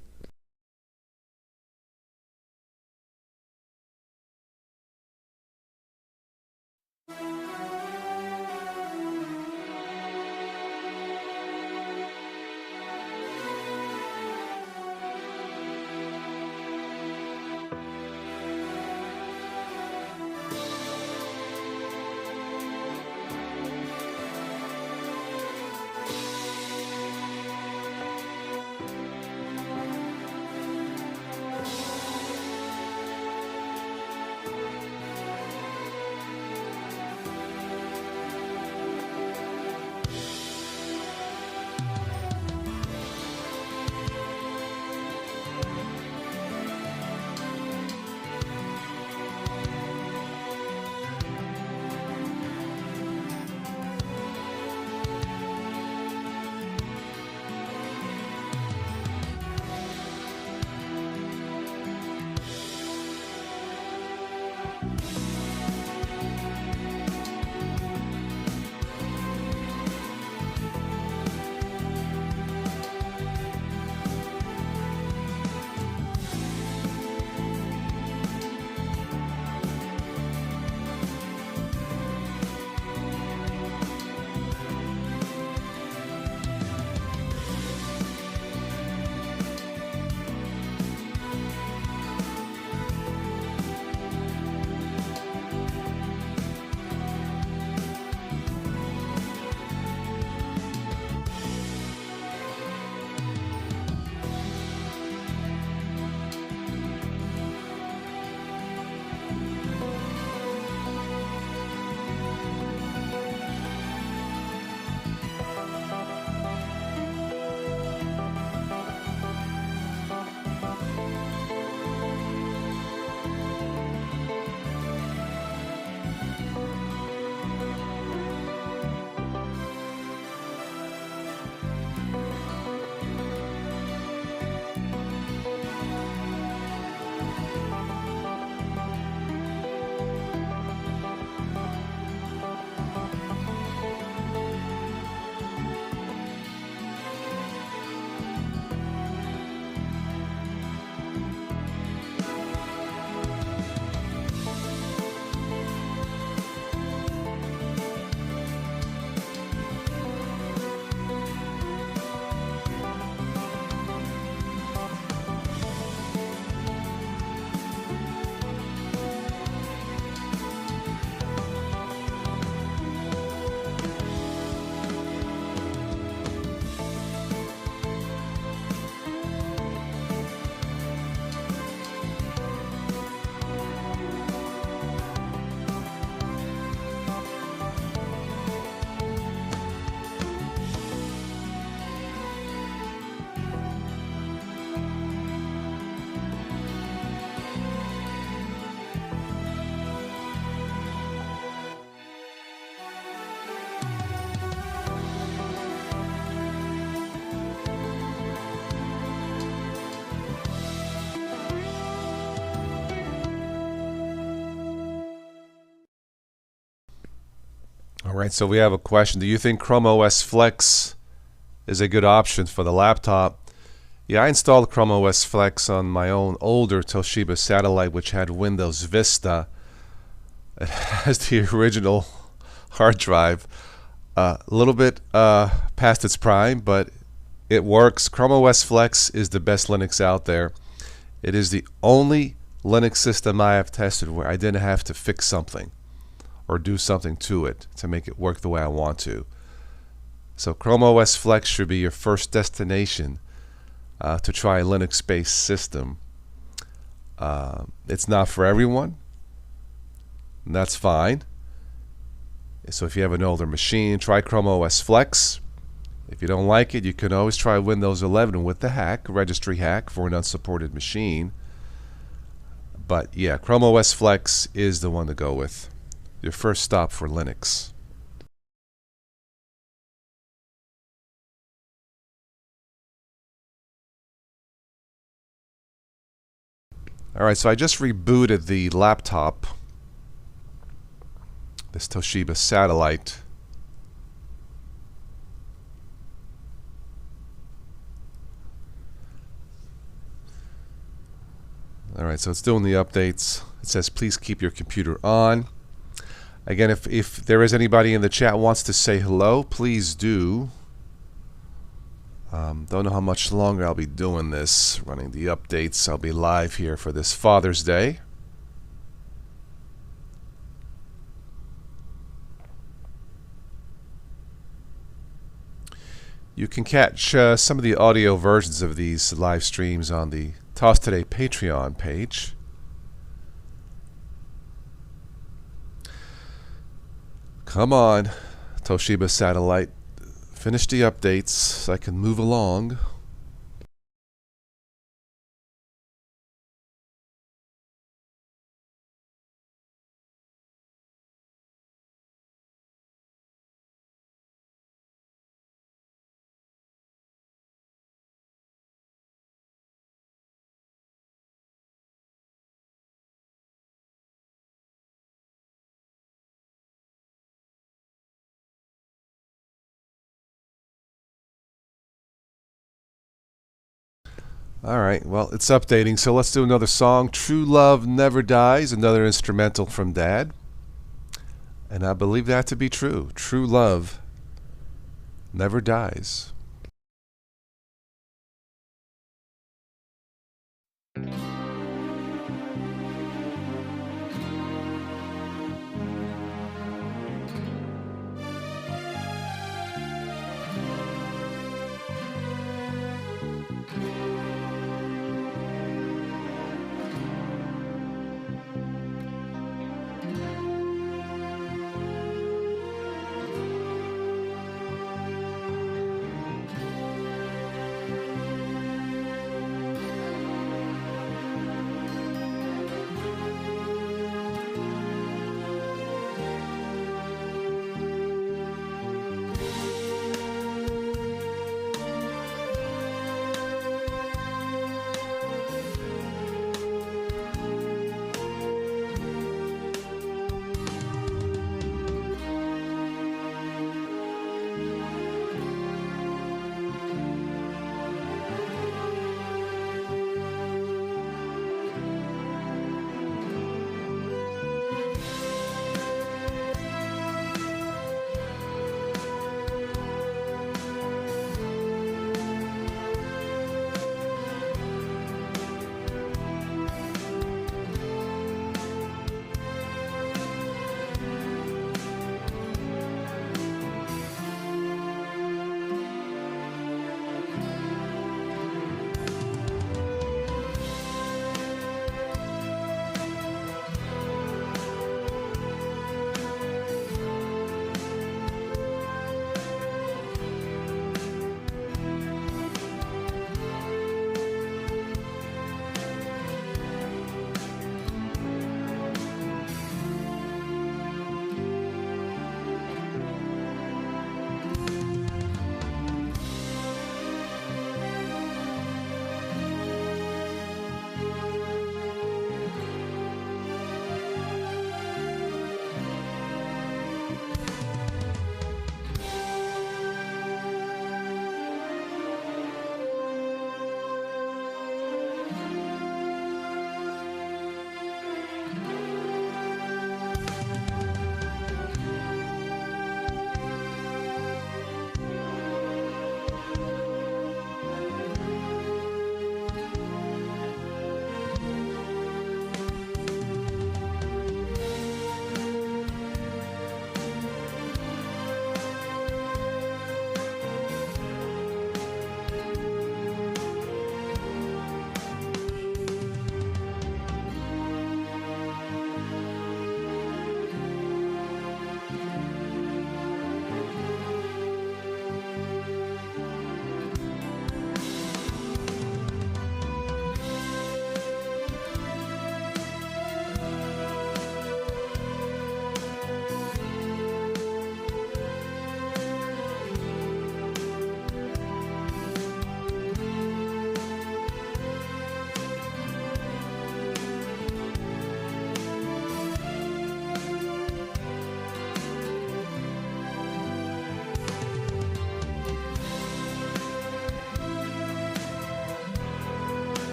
All right, so we have a question. Do you think Chrome OS Flex is a good option for the laptop? Yeah, I installed Chrome OS Flex on my own older Toshiba Satellite, which had Windows Vista. It has the original hard drive. A little bit past its prime, but it works. Chrome OS Flex is the best Linux out there. It is the only Linux system I have tested where I didn't have to fix something or do something to it to make it work the way I want to. So Chrome OS Flex should be your first destination to try a Linux-based system. It's not for everyone, and that's fine. So if you have an older machine, try Chrome OS Flex. If you don't like it, you can always try Windows 11 with the hack, registry hack for an unsupported machine. But yeah, Chrome OS Flex is the one to go with. Your first stop for Linux. Alright, so I just rebooted the laptop, this Toshiba Satellite. Alright, so it's doing the updates. It says please keep your computer on. Again, if there is anybody in the chat wants to say hello, please do. Don't know how much longer I'll be doing this, running the updates. I'll be live here for this Father's Day. You can catch some of the audio versions of these live streams on the Toss Today Patreon page. Come on, Toshiba Satellite. Finish the updates so I can move along. Alright, well, it's updating, so let's do another song. True Love Never Dies, another instrumental from Dad. And I believe that to be true. True love never dies.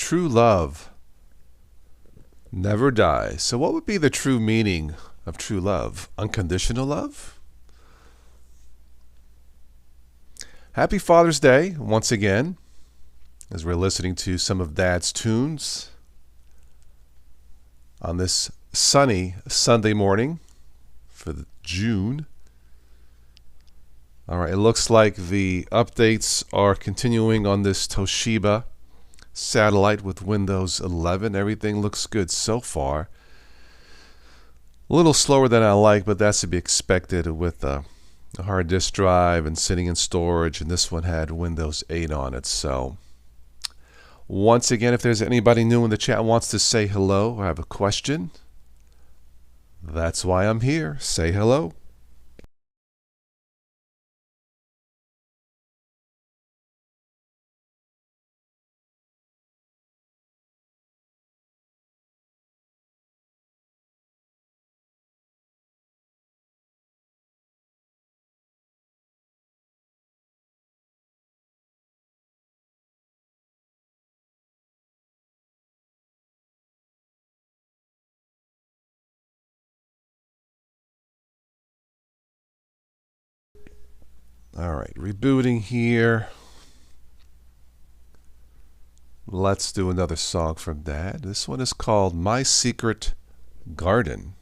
true love never dies. So what would be the true meaning of true love? Unconditional love? Happy Father's Day once again, as we're listening to some of Dad's tunes on this sunny Sunday morning for June. All right, it looks like the updates are continuing on this Toshiba satellite with Windows 11. Everything looks good so far. A little slower than I like, but that's to be expected with a hard disk drive and sitting in storage, and this one had Windows 8 on it. So once again, if there's anybody new in the chat wants to say hello or have a question, that's why I'm here. Say hello. All right, rebooting here. Let's do another song from Dad. This one is called My Secret Garden.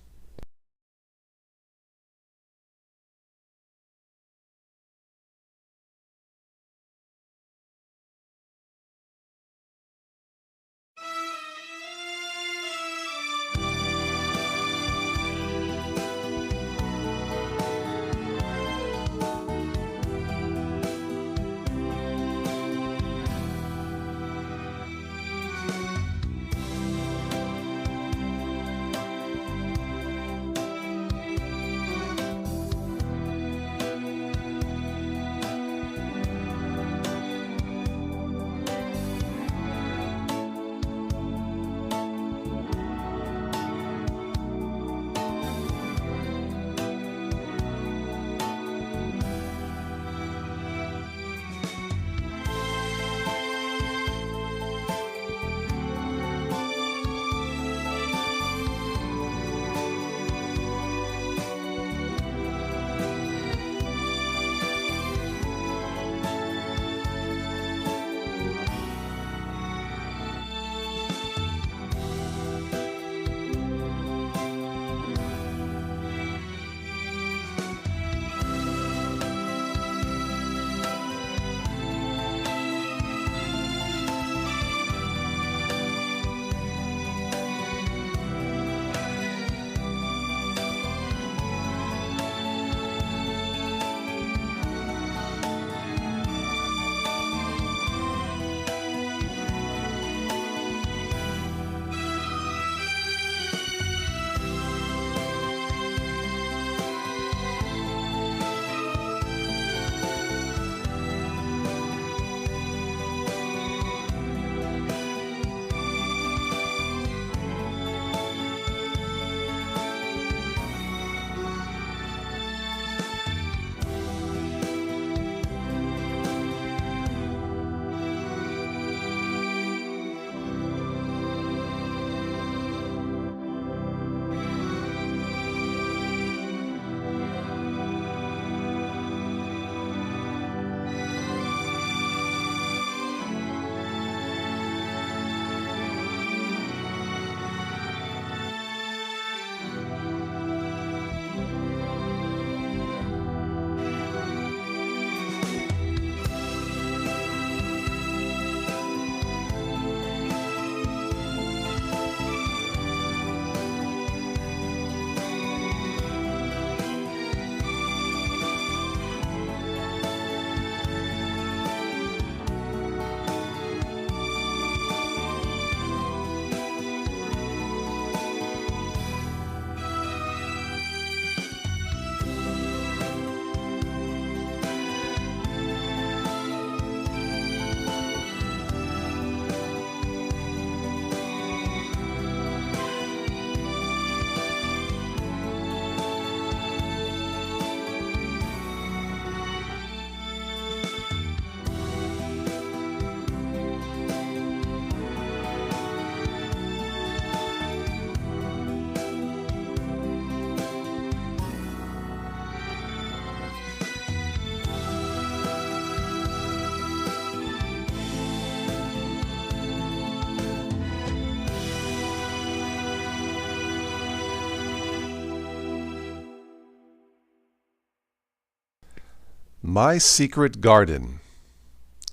My secret garden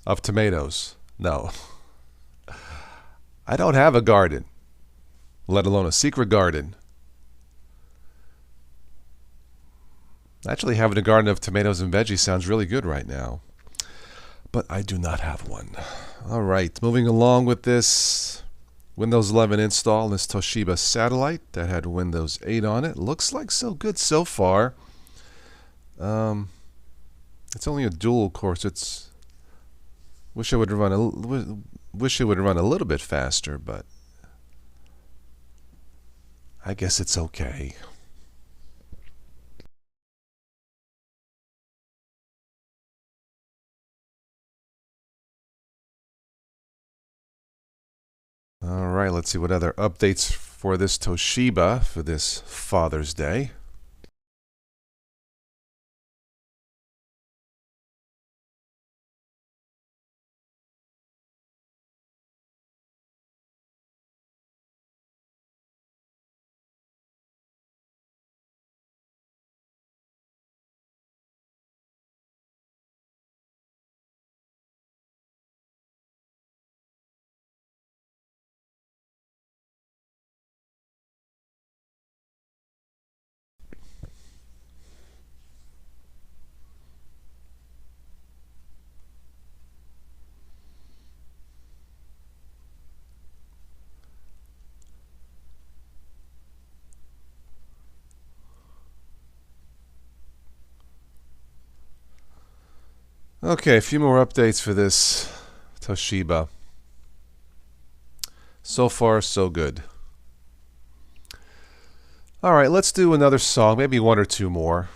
of tomatoes. No. I don't have a garden, let alone a secret garden. Actually, having a garden of tomatoes and veggies sounds really good right now. But I do not have one. All right, moving along with this Windows 11 install on this Toshiba Satellite that had Windows 8 on it. Looks like so good so far. It's only a dual, of course. Wish it would run a little bit faster, but I guess it's okay. All right, let's see what other updates for this Toshiba for this Father's Day. Okay, a few more updates for this Toshiba. So far, so good. All right, let's do another song, maybe one or two more.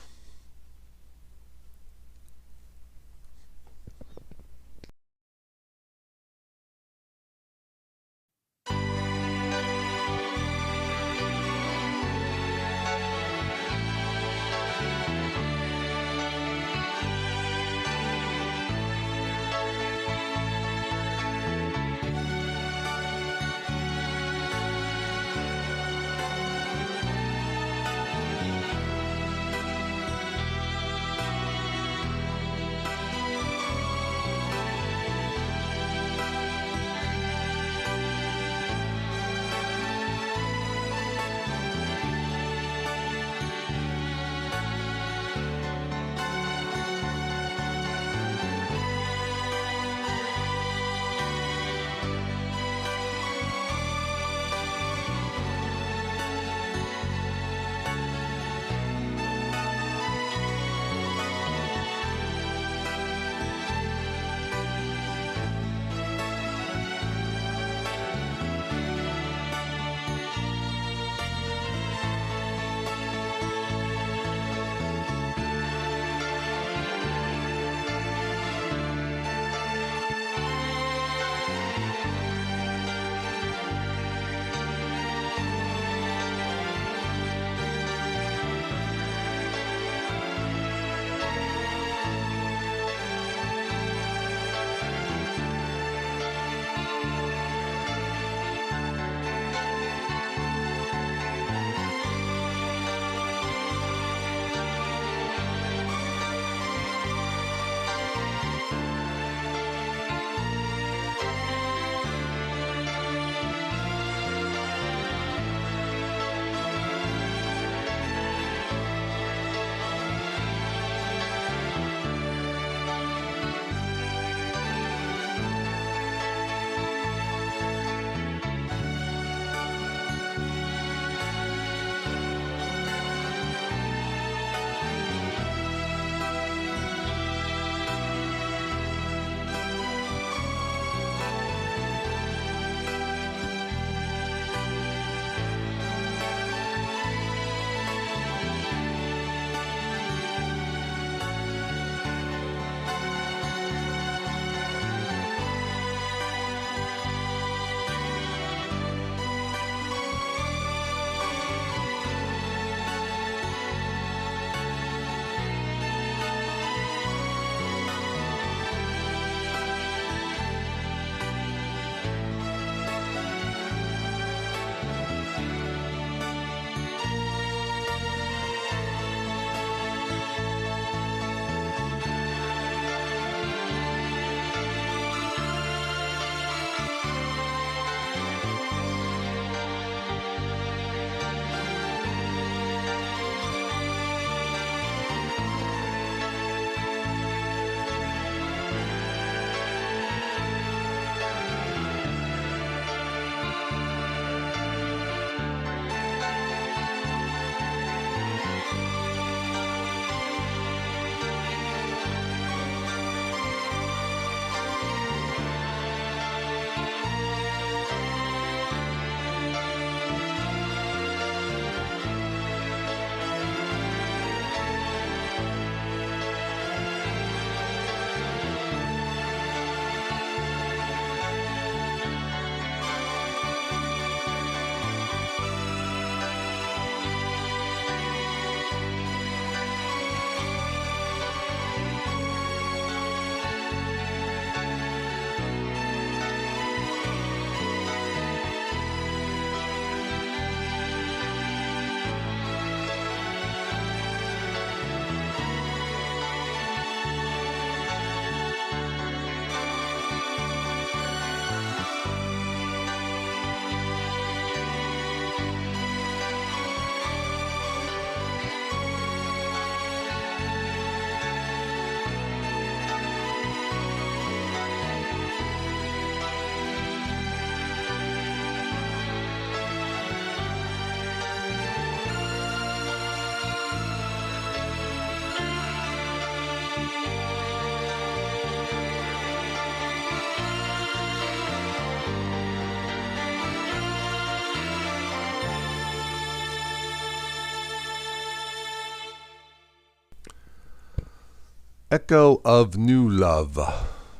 Echo of New Love.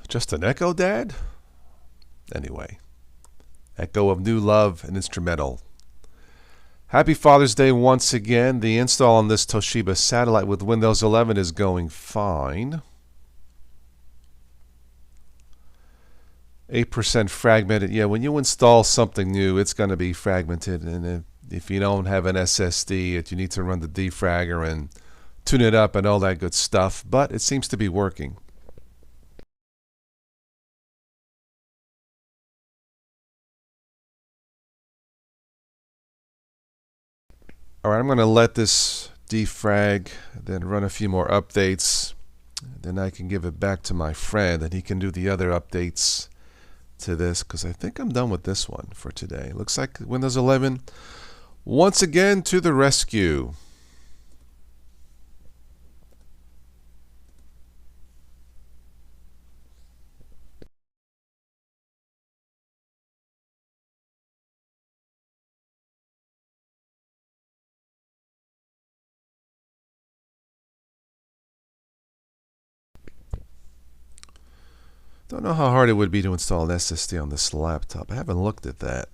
Just an echo, Dad? Anyway, Echo of New Love, an instrumental. Happy Father's Day once again. The install on this Toshiba satellite with Windows 11 is going fine. 8% fragmented. Yeah, when you install something new, it's going to be fragmented. And if you don't have an SSD, you need to run the defragger and tune it up and all that good stuff. But it seems to be working. All right, I'm going to let this defrag, then run a few more updates. Then I can give it back to my friend, and he can do the other updates to this, because I think I'm done with this one for today. Looks like Windows 11 once again to the rescue. Don't know how hard it would be to install an SSD on this laptop. I haven't looked at that.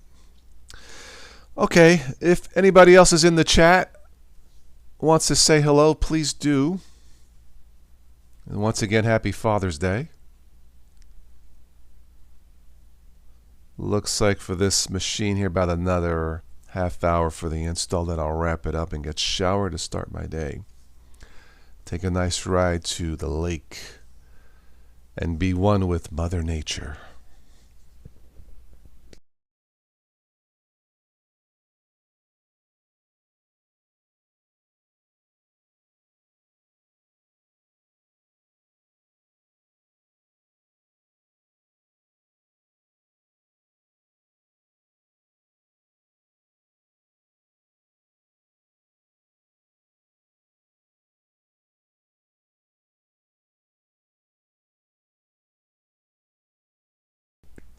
Okay, if anybody else is in the chat, wants to say hello, please do. And once again, happy Father's Day. Looks like for this machine here, about another half hour for the install, then I'll wrap it up and get showered to start my day. Take a nice ride to the lake and be one with Mother Nature.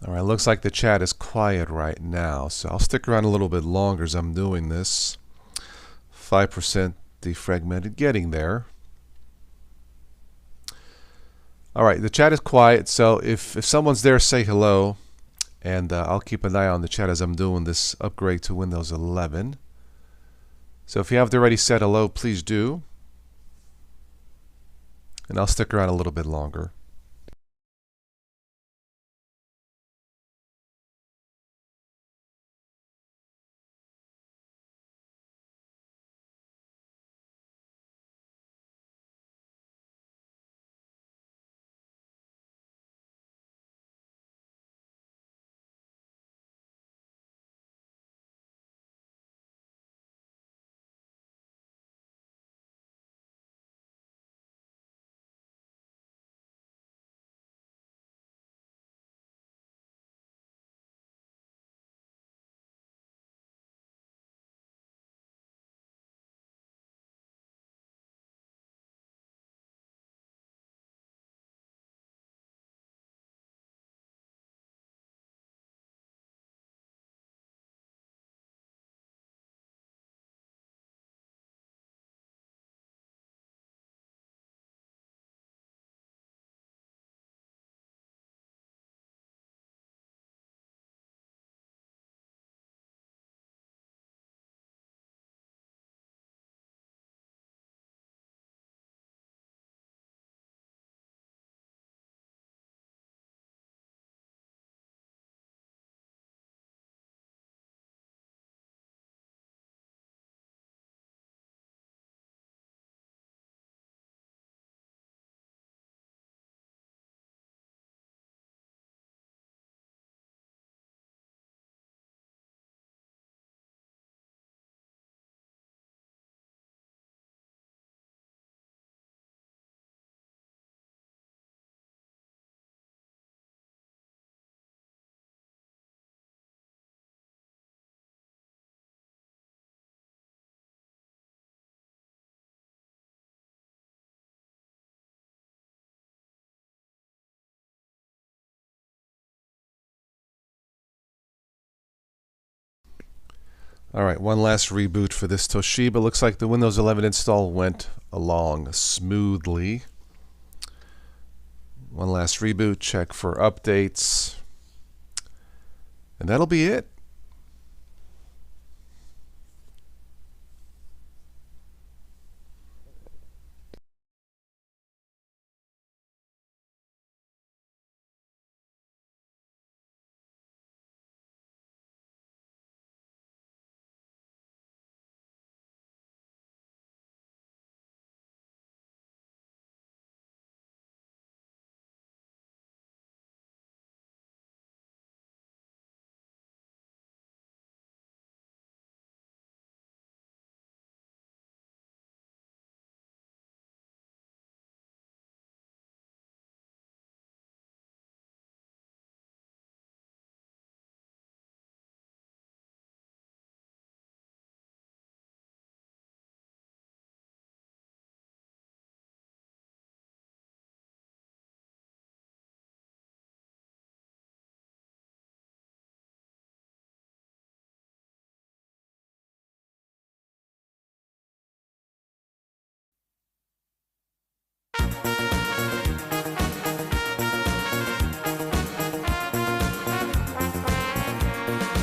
All right, looks like the chat is quiet right now, so I'll stick around a little bit longer as I'm doing this. 5% defragmented, getting there. All right, the chat is quiet, so if someone's there, say hello, and I'll keep an eye on the chat as I'm doing this upgrade to Windows 11. So if you haven't already said hello, please do. And I'll stick around a little bit longer. All right, one last reboot for this Toshiba. Looks like the Windows 11 install went along smoothly. One last reboot, check for updates. And that'll be it.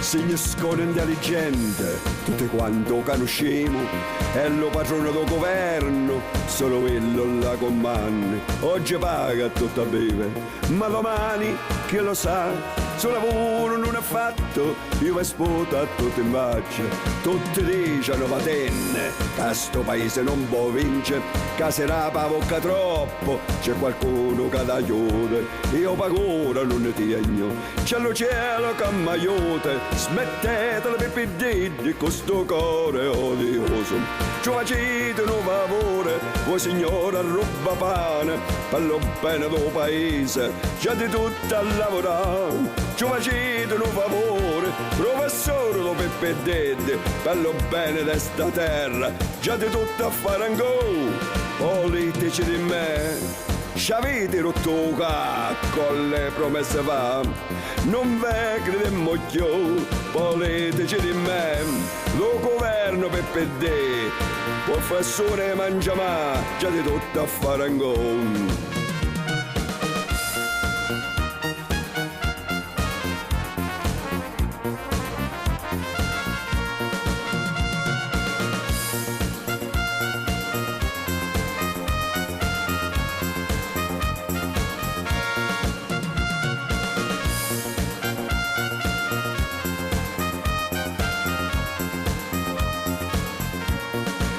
Signoscone intelligente, tutti quanto conosciamo, è lo padrone del governo, solo quello la comanda. Oggi paga tutto a bere, ma domani chi lo sa, suo lavoro non è fatto, io mi sputo a tutti in faccia, tutti dicono patenne, che sto paese non può vincere, che se la bocca troppo, c'è qualcuno che ti aiuta, io paura non ne tiegno, c'è lo cielo che mi aiuta, smettete le pippi di questo cuore odioso, ci facete un favore, voi signora ruba pane, per lo bene del paese, c'è di tutto a lavorare, ci facete un favore, professore lo peppedette, per lo bene di sta terra, già di tutto a fare ancora, politici di me. Ci avete rotto con le promesse va, non ve credemmo più, politici di me, lo governo PPD, professore Mangiamà, già di tutto a fare ancora.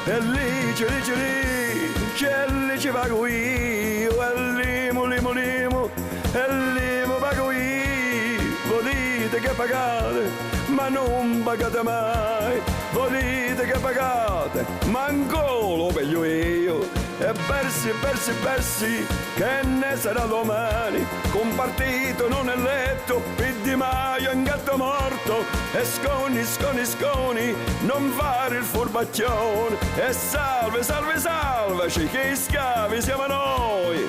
E lì, c'è lì ci pago io, e limo, e limo pago io, voi dite che pagate, ma non pagate mai, voi dite che pagate, ma ancora lo veglio io, e persi, che ne sarà domani, con partito non eletto, Di Maio in gatto morto, e sconi, non fare il furbacchione, e salve, che schiavi siamo noi.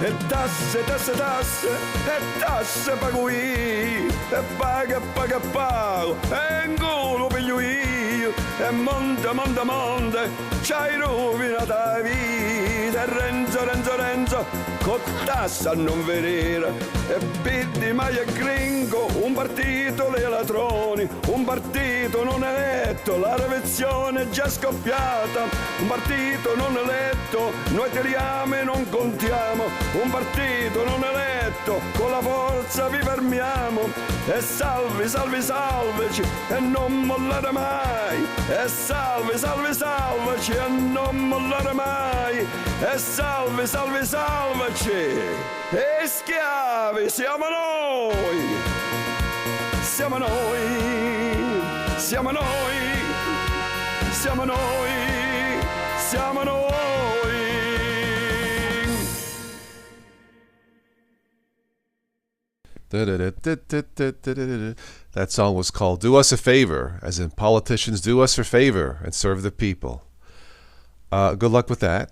E tasse, e tasse pago io, e pago, e in culo piglio io, e monte, c'hai rovinato la vita, e Renzo, con tassa a non venire, e Di Maio e Gringo, un partito le latroni, un partito non eletto, la reversione è già scoppiata, un partito non eletto, noi tiriamo e non contiamo, un partito non eletto, con la forza vi fermiamo, e salveci, e non mollare mai, e salveci, e non mollare mai, e salveci, e schiavi siamo noi, siamo noi, siamo noi, siamo noi, siamo noi. That song was called Do Us a Favor, as in politicians do us a favor and serve the people. Good luck with that.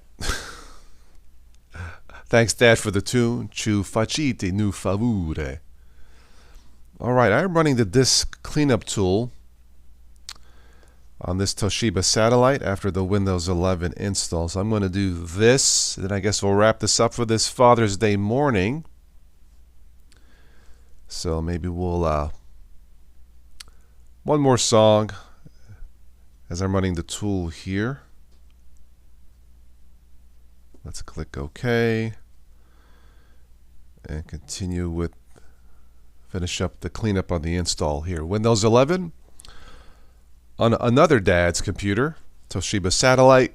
Thanks, Dad, for the tune. Ci facite nu favore. All right, I'm running the disk cleanup tool on this Toshiba satellite after the Windows 11 install. So I'm going to do this, then I guess we'll wrap this up for this Father's Day morning. So maybe we'll one more song as I'm running the tool here. Let's click OK and continue with finish up the cleanup on the install here. Windows 11 on another dad's computer, Toshiba satellite.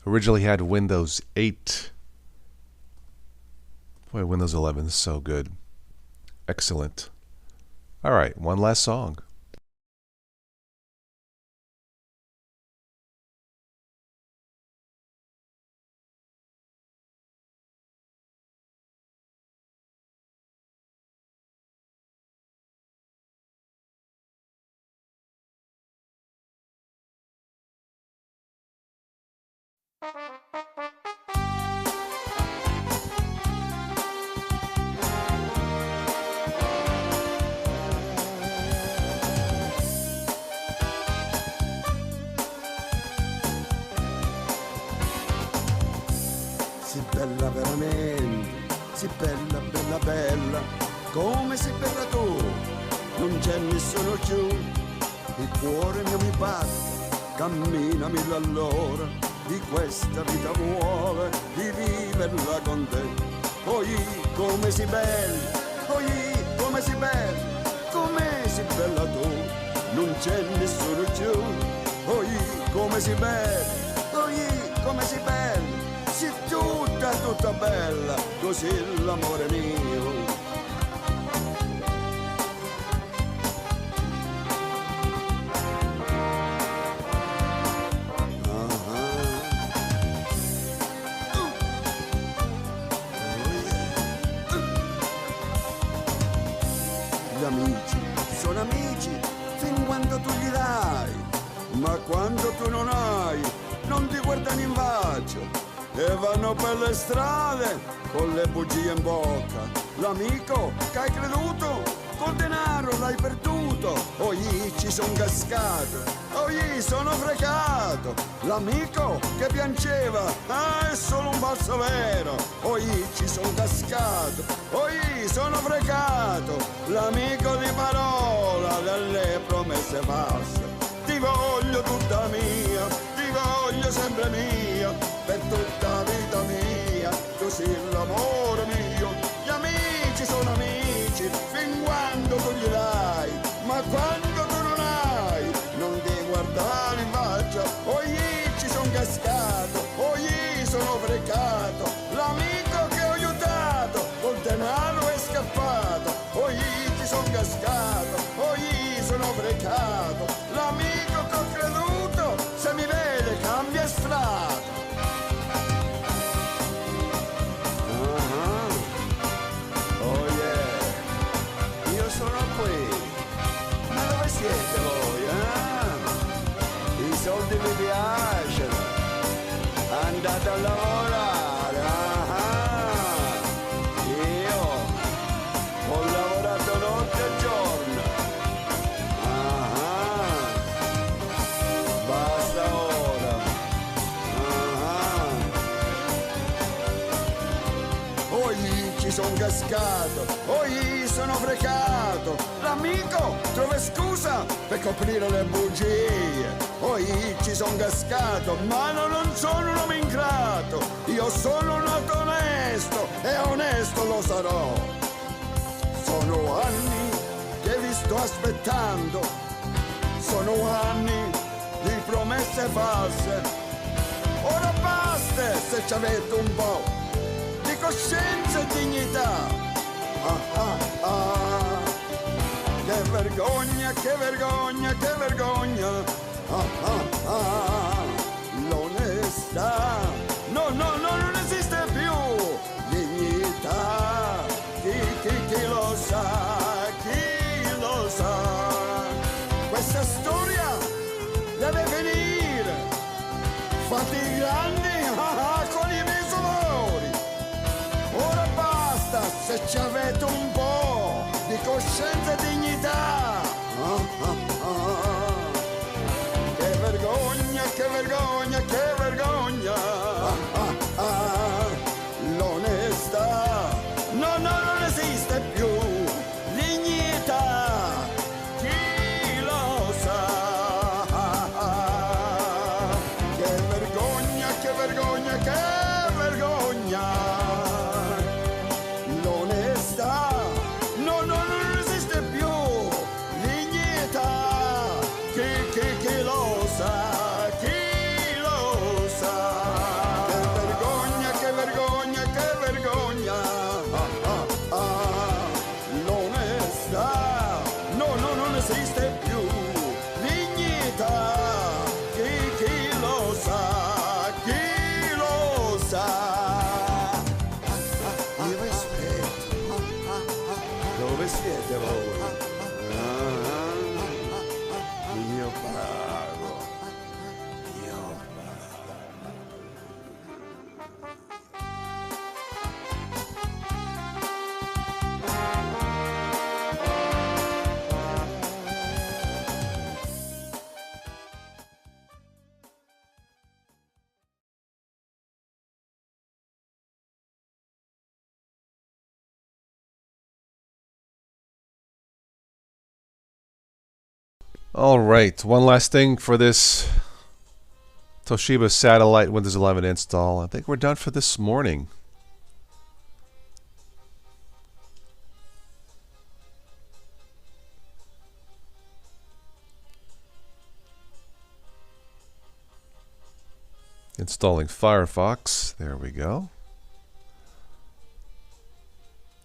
Originally had Windows 8. Boy, Windows 11 is so good. Excellent. All right, one last song. Sei bella veramente, sei bella, bella, bella, come sei bella tu, non c'è nessuno più, il cuore mio mi batte, cammina mille all'ora, di questa vita vuole, di viverla con te. Poi come sei bella, poi come sei bella, come sei bella tu, non c'è nessuno più, poi come sei bella, poi come sei bella. Sei tutta, tutta bella, così l'amore mio. Gli amici sono amici fin quando tu gli dai, ma quando tu non hai, non ti guardano in faccia. E vanno per le strade con le bugie in bocca. L'amico che hai creduto col denaro l'hai perduto. Oggi ci son cascato, oggi sono fregato. L'amico che piangeva è solo un falso vero. Oggi ci son cascato, oggi sono fregato. L'amico di parola delle promesse false. Ti voglio tutta mia, ti voglio sempre mia, per tutta la vita mia, così l'amore mio. Gli amici sono amici fin quando tu gli dai, ma quando tu non hai, non ti guardare in faccia. Oggi ci son cascato, oggi sono fregato. L'amico che ho aiutato col denaro è scappato. Oggi ci son cascato, oggi sono fregato. L'amico che ho creduto, se mi vede cambia strada. Oh yeah, io sono qui. Ma dove siete voi, eh? I soldi mi piacciono. Andate a lavorare, Io ho lavorato notte e giorno. Basta ora. Oggi ci son cascato, oggi sono fregato. L'amico trova scusa per coprire le bugie. Oggi ci son cascato, ma non sono un uomo ingrato. Io sono nato onesto e onesto lo sarò. Sono anni che vi sto aspettando. Sono anni di promesse false. Ora basta se ci avete un po' di coscienza e dignità. Che vergogna, che vergogna, che vergogna. L'onestà. No, non esiste più. Dignità. Chi lo sa? fatti grandi con i miei dolori. Ora basta se ci avete un po' di coscienza e dignità. Che vergogna, che vergogna, che vergogna. L'onestà, no, no, non esiste più. Dignità, chi lo sa. Che vergogna, che vergogna, che vergogna. L'onestà, no, no, non esiste più. Dignità, chi lo sa, chi lo sa. Che vergogna, che vergogna, che vergogna. L'onestà, no, no, non esiste più. Dignità, chi lo sa, chi lo sa. Il rispetto. Dove siete voi? Io pago. Io All right, one last thing for this Toshiba Satellite Windows 11 install. I think we're done for this morning. Installing Firefox. There we go.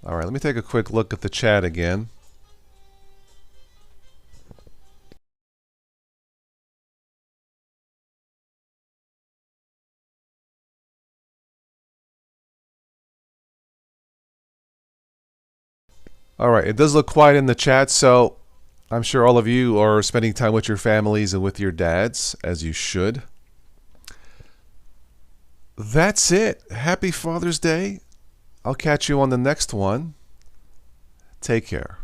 All right, let me take a quick look at the chat again. All right, it does look quiet in the chat, so I'm sure all of you are spending time with your families and with your dads, as you should. That's it. Happy Father's Day. I'll catch you on the next one. Take care.